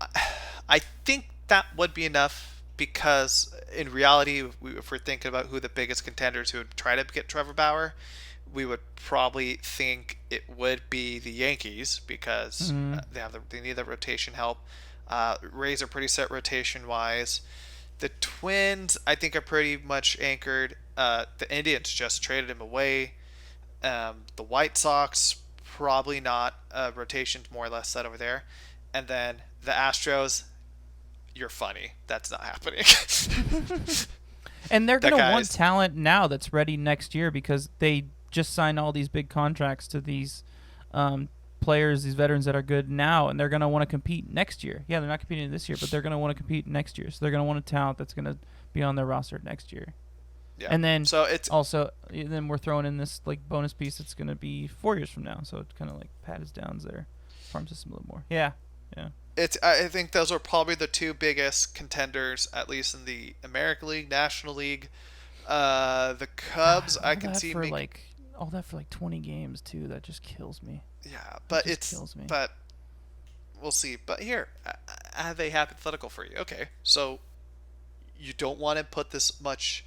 I think that would be enough because in reality, if we're thinking about who the biggest contenders who would try to get Trevor Bauer, we would probably think it would be the Yankees because they need the rotation help. Rays are pretty set rotation-wise. The Twins, I think, are pretty much anchored. The Indians just traded him away. The White Sox, probably not. Rotation's more or less set over there. And then the Astros, you're funny. That's not happening. And they're going to want talent now that's ready next year because they just signed all these big contracts to these players, these veterans that are good now, and they're going to want to compete next year. Yeah, they're not competing this year, but they're going to want to compete next year. So they're going to want a talent that's going to be on their roster next year. Yeah. And then so it's also then we're throwing in this like bonus piece that's going to be 4 years from now. So it kind of like pads down their farm system a little more. Yeah. I think those are probably the two biggest contenders, at least in the American League, National League. The Cubs, I can see all that for like 20 games too. That just kills me. Yeah, but but we'll see. But here, I have a hypothetical for you. Okay, so you don't want to put this much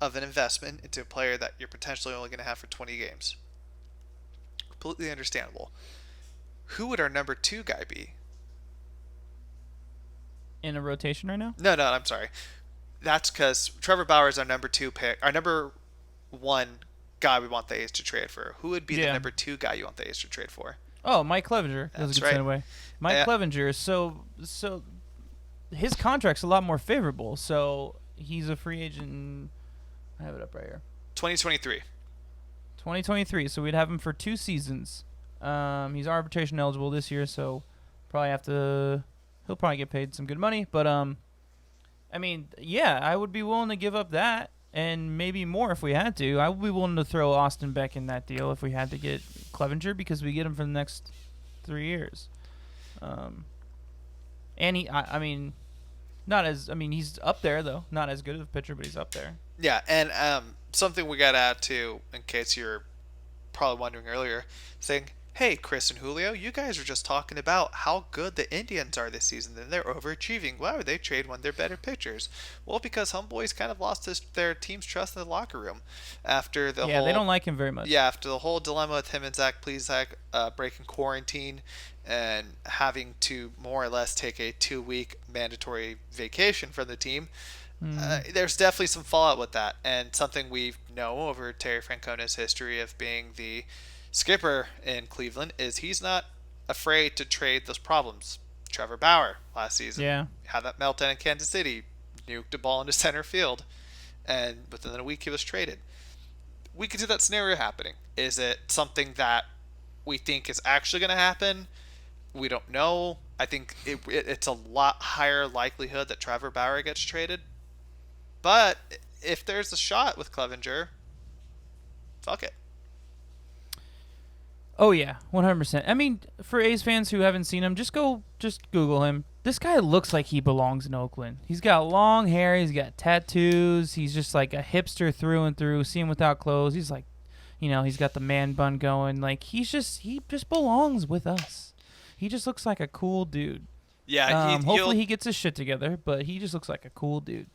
of an investment into a player that you're potentially only going to have for 20 games. Completely understandable. Who would our number 2 guy be? In a rotation right now? No, I'm sorry. That's because Trevor Bauer is our number 2 pick. Our number 1 guy we want the A's to trade for. Who would be the number 2 guy you want the A's to trade for? Oh, Mike Clevenger. That's right. Away. Mike Clevenger. So his contract's a lot more favorable. So he's a free agent. I have it up right here. 2023. 2023. So we'd have him for 2 seasons. He's arbitration eligible this year, so he'll probably get paid some good money. But I mean, yeah, I would be willing to give up that and maybe more if we had to. I would be willing to throw Austin Beck in that deal if we had to get Clevenger because we get him for the next 3 years. And he's up there though. Not as good of a pitcher, but he's up there. Yeah, and something we got to add too, in case you're probably wondering earlier, saying, hey, Chris and Julio, you guys were just talking about how good the Indians are this season, and they're overachieving. Why would they trade one of their better pitchers? Well, because Homeboy's kind of lost their team's trust in the locker room after the they don't like him very much. Yeah, after the whole dilemma with him and Zach Plesac breaking quarantine and having to more or less take a 2-week mandatory vacation from the team. There's definitely some fallout with that, and something we know over Terry Francona's history of being the Skipper in Cleveland is he's not afraid to trade those problems. Trevor Bauer last season Yeah. had that meltdown in Kansas City, nuked a ball into center field, and within a week he was traded. We could see that scenario happening. Is it something that we think is actually going to happen? We don't know. I think it's a lot higher likelihood that Trevor Bauer gets traded. But if there's a shot with Clevenger, fuck it. Oh yeah, 100%. I mean, for A's fans who haven't seen him, just Google him. This guy looks like he belongs in Oakland. He's got long hair. He's got tattoos. He's just like a hipster through and through. See him without clothes. He's like, he's got the man bun going. Like he just belongs with us. He just looks like a cool dude. Yeah. Hopefully he gets his shit together, but he just looks like a cool dude.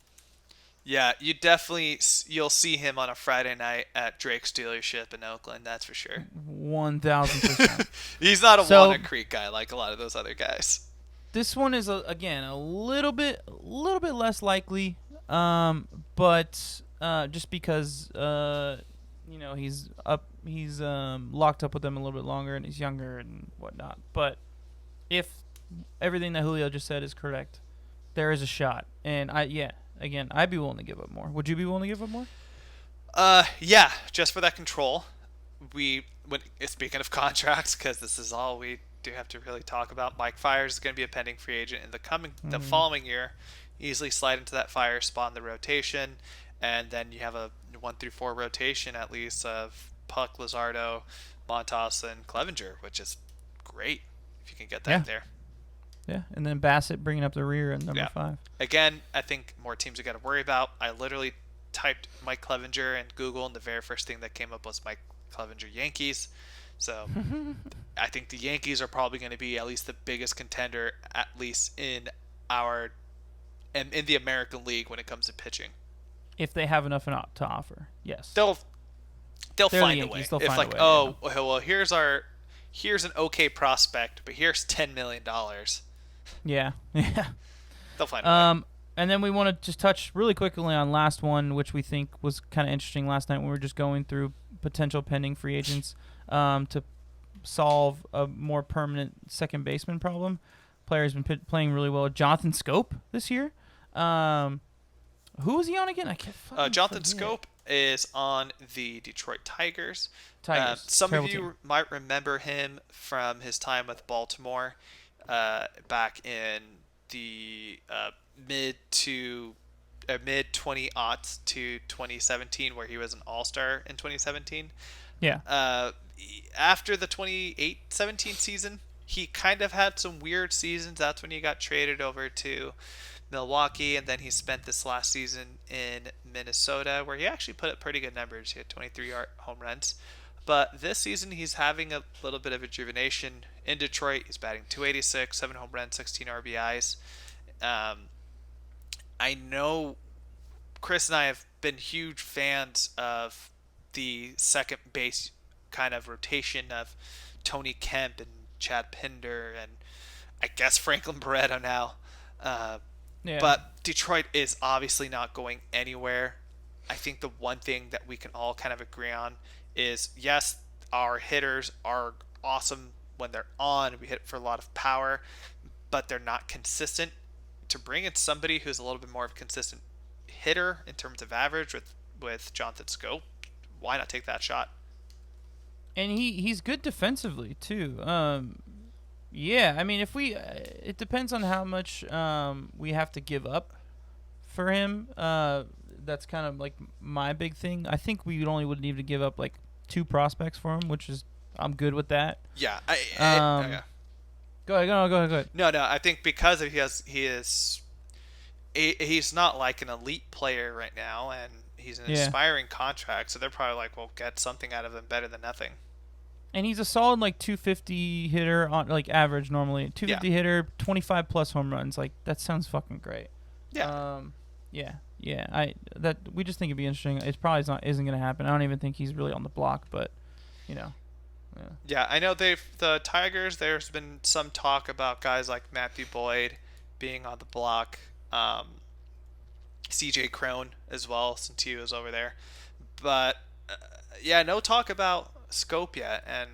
Yeah, you'll see him on a Friday night at Drake's dealership in Oakland. That's for sure. 1,000%. He's not a Walnut Creek guy like a lot of those other guys. This one is again a little bit less likely, but just because he's locked up with them a little bit longer and he's younger and whatnot. But if everything that Julio just said is correct, there is a shot, and Again, I'd be willing to give up more. Would you be willing to give up more? Yeah, just for that control. Speaking of contracts, because this is all we do have to really talk about, Mike Fiers is going to be a pending free agent in the following year. Easily slide into that Fiers spot in the rotation, and then you have a 1 through 4 rotation at least of Puck, Luzardo, Montas, and Clevenger, which is great if you can get that there. Yeah, and then Bassett bringing up the rear at number 5. Again, I think more teams we got to worry about. I literally typed Mike Clevenger in Google, and the very first thing that came up was Mike Clevenger Yankees. So I think the Yankees are probably going to be at least the biggest contender, at least in the American League when it comes to pitching. If they have enough to offer, yes. They'll find a way. They'll if find a way, well, here's an okay prospect, but here's $10 million. Yeah. They'll find a way. And then we want to just touch really quickly on last one, which we think was kind of interesting last night when we were just going through potential pending free agents to solve a more permanent second baseman problem. Player's been playing really well. Jonathan Scope this year. Who was he on again? I can't Jonathan forget. Scope is on the Detroit Tigers. Some Terrible of you team. might remember him from his time with Baltimore back in the mid 20-aughts to 2017, where he was an all-star in 2017. Yeah. After the 2017 season, he kind of had some weird seasons. That's when he got traded over to Milwaukee, and then he spent this last season in Minnesota, where he actually put up pretty good numbers. He had 23 home runs. But this season, he's having a little bit of rejuvenation in Detroit. He's batting .286, 7 home runs, 16 RBIs. I know Chris and I have been huge fans of the second base kind of rotation of Tony Kemp and Chad Pinder and I guess Franklin Barreto now. But Detroit is obviously not going anywhere. I think the one thing that we can all kind of agree on is, yes, our hitters are awesome when they're on. We hit for a lot of power, but they're not consistent. To bring in somebody who's a little bit more of a consistent hitter in terms of average with Jonathan Scope, why not take that shot? And he's good defensively too. Yeah, I mean, it depends on how much we have to give up for him. That's kind of like my big thing. I think we would need to give up like 2 prospects for him, which is I'm good with that. Yeah. Go ahead. No. I think because he's not like an elite player right now, and he's an aspiring contract, so they're probably like, well, get something out of him better than nothing. And he's a solid like 250 hitter on like average normally. 250 hitter, 25 plus home runs. Like that sounds fucking great. Yeah. We just think it'd be interesting. It probably isn't going to happen. I don't even think he's really on the block, but Yeah. I know the Tigers, there's been some talk about guys like Matthew Boyd being on the block. CJ Crone as well, since he was over there. But no talk about scope yet, and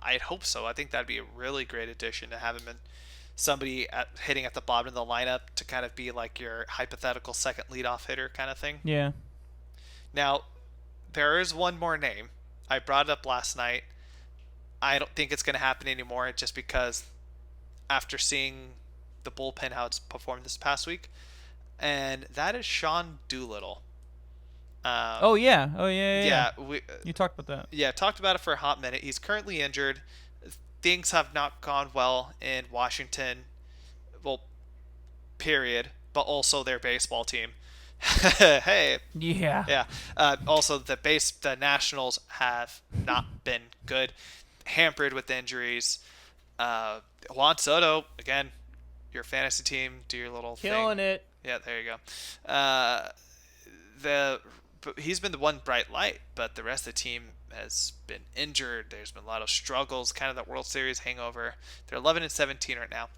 I'd hope so. I think that'd be a really great addition to have him in hitting at the bottom of the lineup to kind of be like your hypothetical second leadoff hitter kind of thing. Yeah. Now, there is one more name. I brought it up last night. I don't think it's going to happen anymore just because after seeing the bullpen, how it's performed this past week, and that is Sean Doolittle. Oh yeah. Yeah. You talked about that. Yeah, talked about it for a hot minute. He's currently injured. Things have not gone well in Washington. Well, period. But also their baseball team. Hey. Yeah. Yeah. Also, the Nationals have not been good, hampered with injuries. Juan Soto, again, your fantasy team, do your little Killing thing. it. Yeah, there you go. He's been the one bright light, but the rest of the team has been injured. There's been a lot of struggles, kind of that World Series hangover. They're 11-17 right now,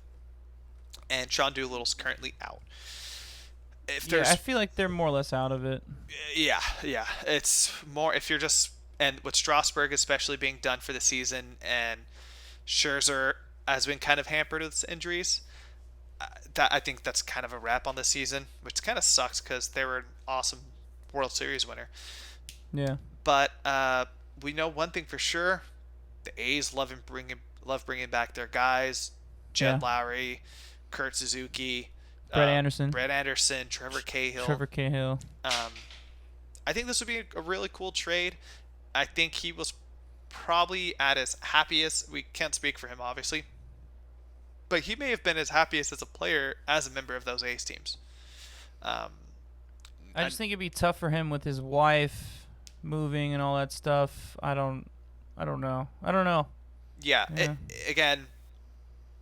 and Sean Doolittle's currently out. I feel like they're more or less out of it. Yeah. It's more if you're just, and with Strasburg especially being done for the season, and Scherzer has been kind of hampered with injuries. I think that's kind of a wrap on the season, which kind of sucks because they were an awesome World Series winner. Yeah. But we know one thing for sure: the A's love bringing back their guys, Jed Lowry, Kurt Suzuki, Brett Anderson, Trevor Cahill. I think this would be a really cool trade. I think he was probably at his happiest. We can't speak for him, obviously, but he may have been his happiest as a player as a member of those A's teams. I just think it'd be tough for him with his wife moving and all that stuff. I don't know. Yeah. Again,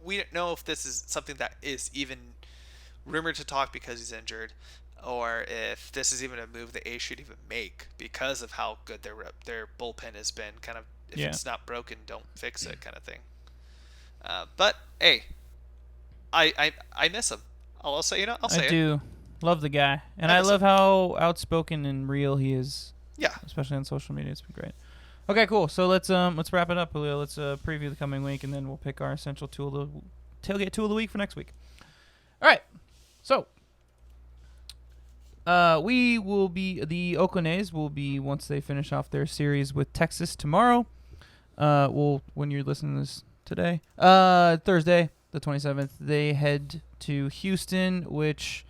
we don't know if this is something that is even rumored to talk because he's injured, or if this is even a move the A's should even make because of how good their bullpen has been. Kind of, if it's not broken, don't fix it, kind of thing. But hey, I miss him. I'll say it. I do love the guy, and I love how outspoken and real he is. Yeah, especially on social media, it's been great. Okay, cool. So let's wrap it up, Julio. Let's preview the coming week, and then we'll pick our essential tailgate tool of the week for next week. All right. So the Oakland A's will be, once they finish off their series with Texas tomorrow. When you're listening to this today, Thursday the 27th, they head to Houston, which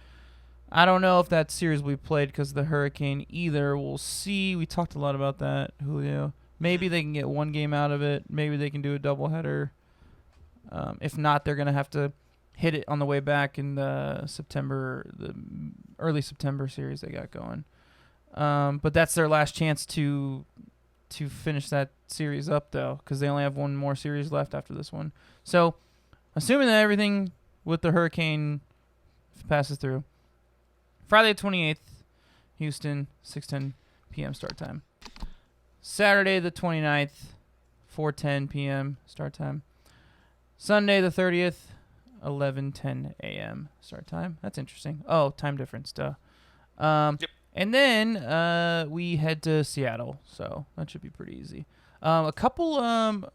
I don't know if that series will be played because of the hurricane either. We'll see. We talked a lot about that, Julio. Maybe they can get one game out of it. Maybe they can do a doubleheader. If not, they're going to have to hit it on the way back in the early September series they got going. But that's their last chance to finish that series up, though, because they only have one more series left after this one. So, assuming that everything with the hurricane passes through, Friday the 28th, Houston, 6:10 p.m. start time. Saturday the 29th, 4:10 p.m. start time. Sunday the 30th, 11:10 a.m. start time. That's interesting. Oh, time difference, duh. Yep. And then we head to Seattle, so that should be pretty easy. A couple,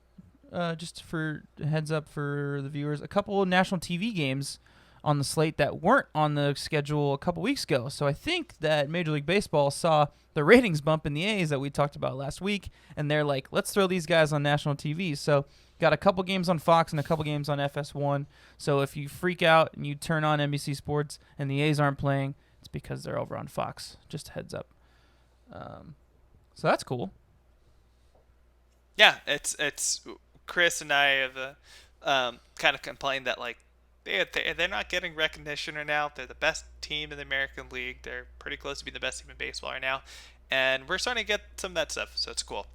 just for heads up for the viewers, a couple of national TV games on the slate that weren't on the schedule a couple weeks ago. So I think that Major League Baseball saw the ratings bump in the A's that we talked about last week, and they're like, let's throw these guys on national TV. So got a couple games on Fox and a couple games on FS1. So if you freak out and you turn on NBC Sports and the A's aren't playing, it's because they're over on Fox. Just a heads up. So that's cool. Yeah, it's Chris and I have kind of complained that like they're not getting recognition right now. They're the best team in the American League. They're pretty close to being the best team in baseball right now, and we're starting to get some of that stuff. So it's cool.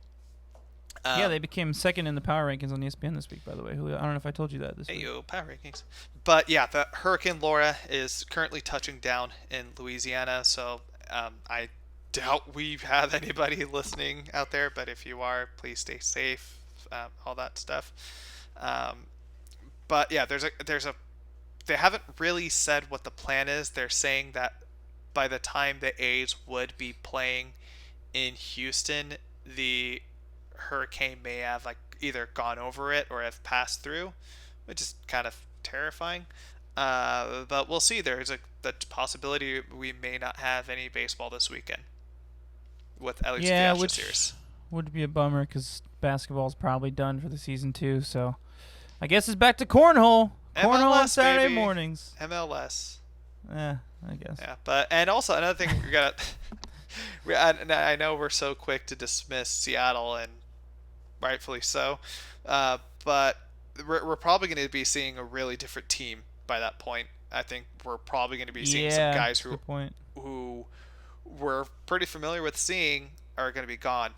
Yeah, they became second in the power rankings on ESPN this week, by the way. Julio, I don't know if I told you that this week. Yo, power rankings. But yeah, the Hurricane Laura is currently touching down in Louisiana, so I doubt we have anybody listening out there, but if you are, please stay safe, all that stuff. But yeah, they haven't really said what the plan is. They're saying that by the time the A's would be playing in Houston, the hurricane may have like either gone over it or have passed through, which is kind of terrifying. But we'll see. There's the possibility we may not have any baseball this weekend, with at least the Astros series. Would be a bummer because basketball's probably done for the season too. So I guess it's back to cornhole. Cornhole on Saturday mornings. MLS. Yeah, I guess. Yeah, and also another thing we got. I know we're so quick to dismiss Seattle, and rightfully so, but we're probably going to be seeing a really different team by that point. I think we're probably going to be seeing some guys who we're pretty familiar with seeing are going to be gone.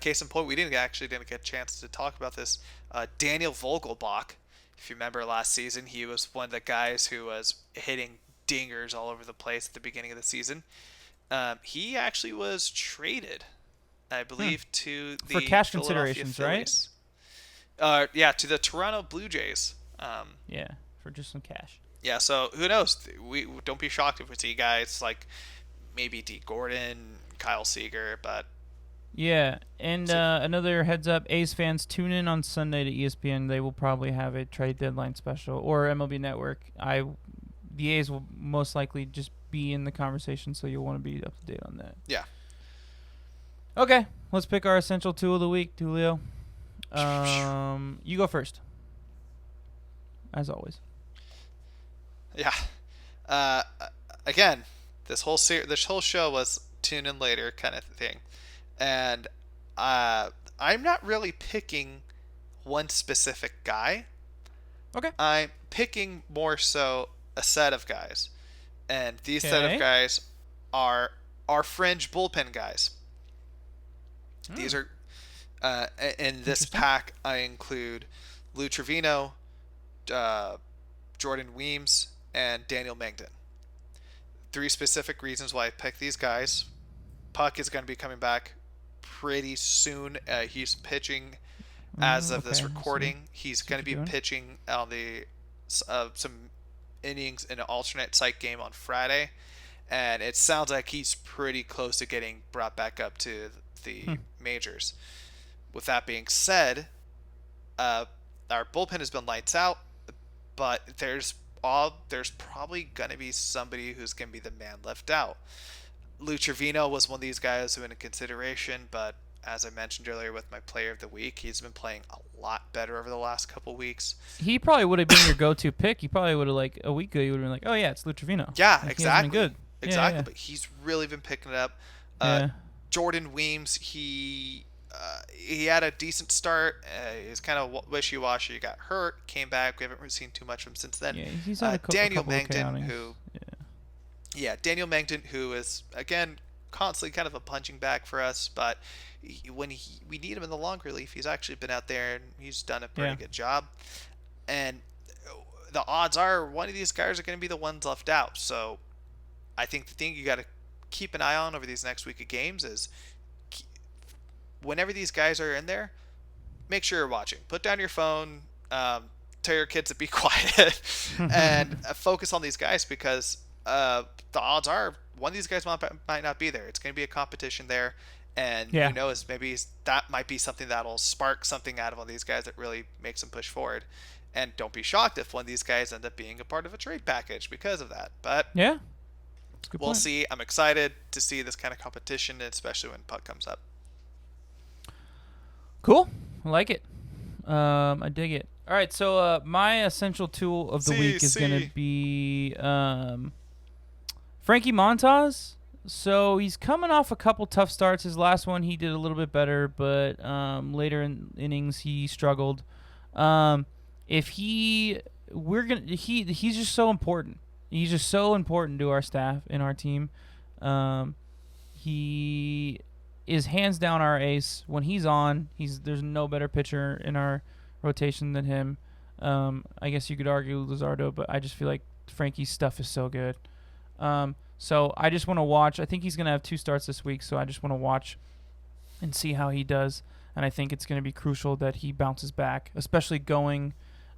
Case in point, we didn't get a chance to talk about this. Daniel Vogelbach, if you remember last season, he was one of the guys who was hitting dingers all over the place at the beginning of the season. He actually was traded, I believe, to the for cash considerations, Phillies. Right? To the Toronto Blue Jays. For just some cash. Yeah, so who knows? We don't be shocked if we see guys like maybe D. Gordon, Kyle Seager, but yeah. And another heads up: A's fans, tune in on Sunday to ESPN. They will probably have a trade deadline special or MLB Network. The A's will most likely just be in the conversation, so you'll want to be up to date on that. Yeah. Okay, let's pick our essential tool of the week, Julio. You go first, as always. Yeah. Again, this whole show was tune in later kind of thing, and I'm not really picking one specific guy. Okay. I'm picking more so a set of guys, and these set of guys are our fringe bullpen guys. These are in this pack. I include Lou Trevino, Jordan Weems, and Daniel Mengden. 3 specific reasons why I picked these guys. Puck is going to be coming back pretty soon. He's pitching as of this recording. He's going to be pitching on the some innings in an alternate site game on Friday, and it sounds like he's pretty close to getting brought back up to the majors. With that being said, our bullpen has been lights out, but there's probably going to be somebody who's going to be the man left out. Lou Trevino was one of these guys who in consideration, but as I mentioned earlier with my player of the week, he's been playing a lot better over the last couple weeks. He probably would have been your go-to pick. You probably would have, like, a week ago, you would have been like, oh, yeah, it's Lou Trevino. Yeah, like, exactly. Good. Exactly, yeah. But he's really been picking it up. Jordan Weems, he had a decent start. He's kind of wishy-washy. He got hurt, came back. We haven't really seen too much of him since then. Yeah, he's had Daniel a couple Mengden, who... Yeah, Daniel Mengden, who is, again, constantly kind of a punching bag for us, but when we need him in the long relief, he's actually been out there and he's done a pretty good job. And the odds are one of these guys are going to be the ones left out. So I think the thing you got to keep an eye on over these next week of games is whenever these guys are in there, make sure you're watching. Put down your phone, tell your kids to be quiet, and focus on these guys because the odds are one of these guys might not be there. It's going to be a competition there, and who knows, maybe that might be something that'll spark something out of one of these guys that really makes them push forward. And don't be shocked if one of these guys end up being a part of a trade package because of that. But we'll see. I'm excited to see this kind of competition, especially when puck comes up. Cool. I like it. I dig it. All right, so my essential tool of the week is going to be Frankie Montas. So he's coming off a couple tough starts. His last one he did a little bit better, but later in innings he struggled. He's just so important. He's just so important to our staff and our team. He is hands down our ace. When he's on, there's no better pitcher in our rotation than him. I guess you could argue Luzardo, but I just feel like Frankie's stuff is so good. So I just want to watch. I think he's going to have 2 starts this week, so I just want to watch and see how he does. And I think it's going to be crucial that he bounces back, especially going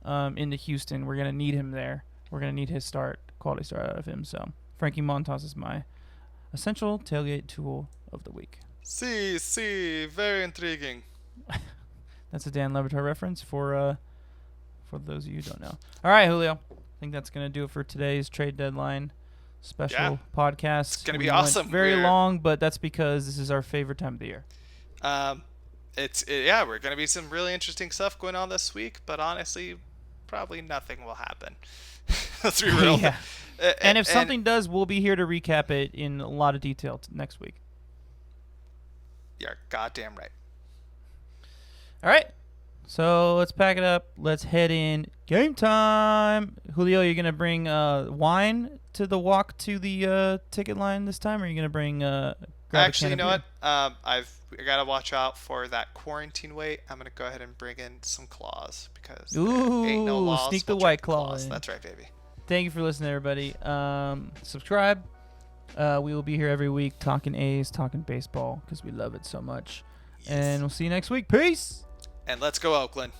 into Houston. We're going to need him there. We're going to need his quality start out of him. So Frankie Montas is my essential tailgate tool of the week. See, very intriguing. That's a Dan Levitar reference for those of you who don't know. All right, Julio. I think that's going to do it for today's trade deadline special podcast. It's going to be awesome. Very long, but that's because this is our favorite time of the year. We're going to be some really interesting stuff going on this week, but honestly, probably nothing will happen. Let's be real. Yeah. And if something does, we'll be here to recap it in a lot of detail next week. You're goddamn right. All right. So let's pack it up. Let's head in. Game time. Julio, you're going to bring wine to the walk to the ticket line this time, or are you going to bring Actually, you know what? I got to watch out for that quarantine weight. I'm going to go ahead and bring in some claws because there ain't no laws. Sneak the White Claw in. That's right, baby. Thank you for listening, everybody. Subscribe. We will be here every week talking A's, talking baseball because we love it so much. Yes. And we'll see you next week. Peace. And let's go, Oakland.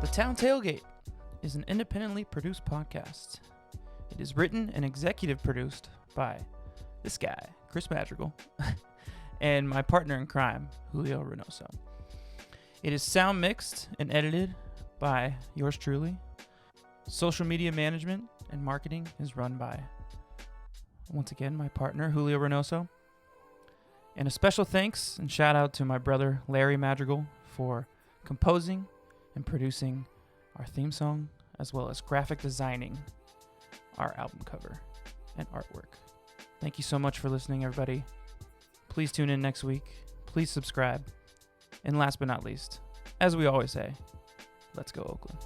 The Town Tailgate is an independently produced podcast. It is written and executive produced by this guy, Chris Madrigal, and my partner in crime, Julio Reynoso. It is sound mixed and edited by yours truly. Social media management and marketing is run by, once again, my partner, Julio Reynoso. And a special thanks and shout out to my brother, Larry Madrigal, for composing and producing our theme song, as well as graphic designing our album cover and artwork. Thank you so much for listening, everybody. Please tune in next week. Please subscribe. And last but not least, as we always say, let's go Oakland.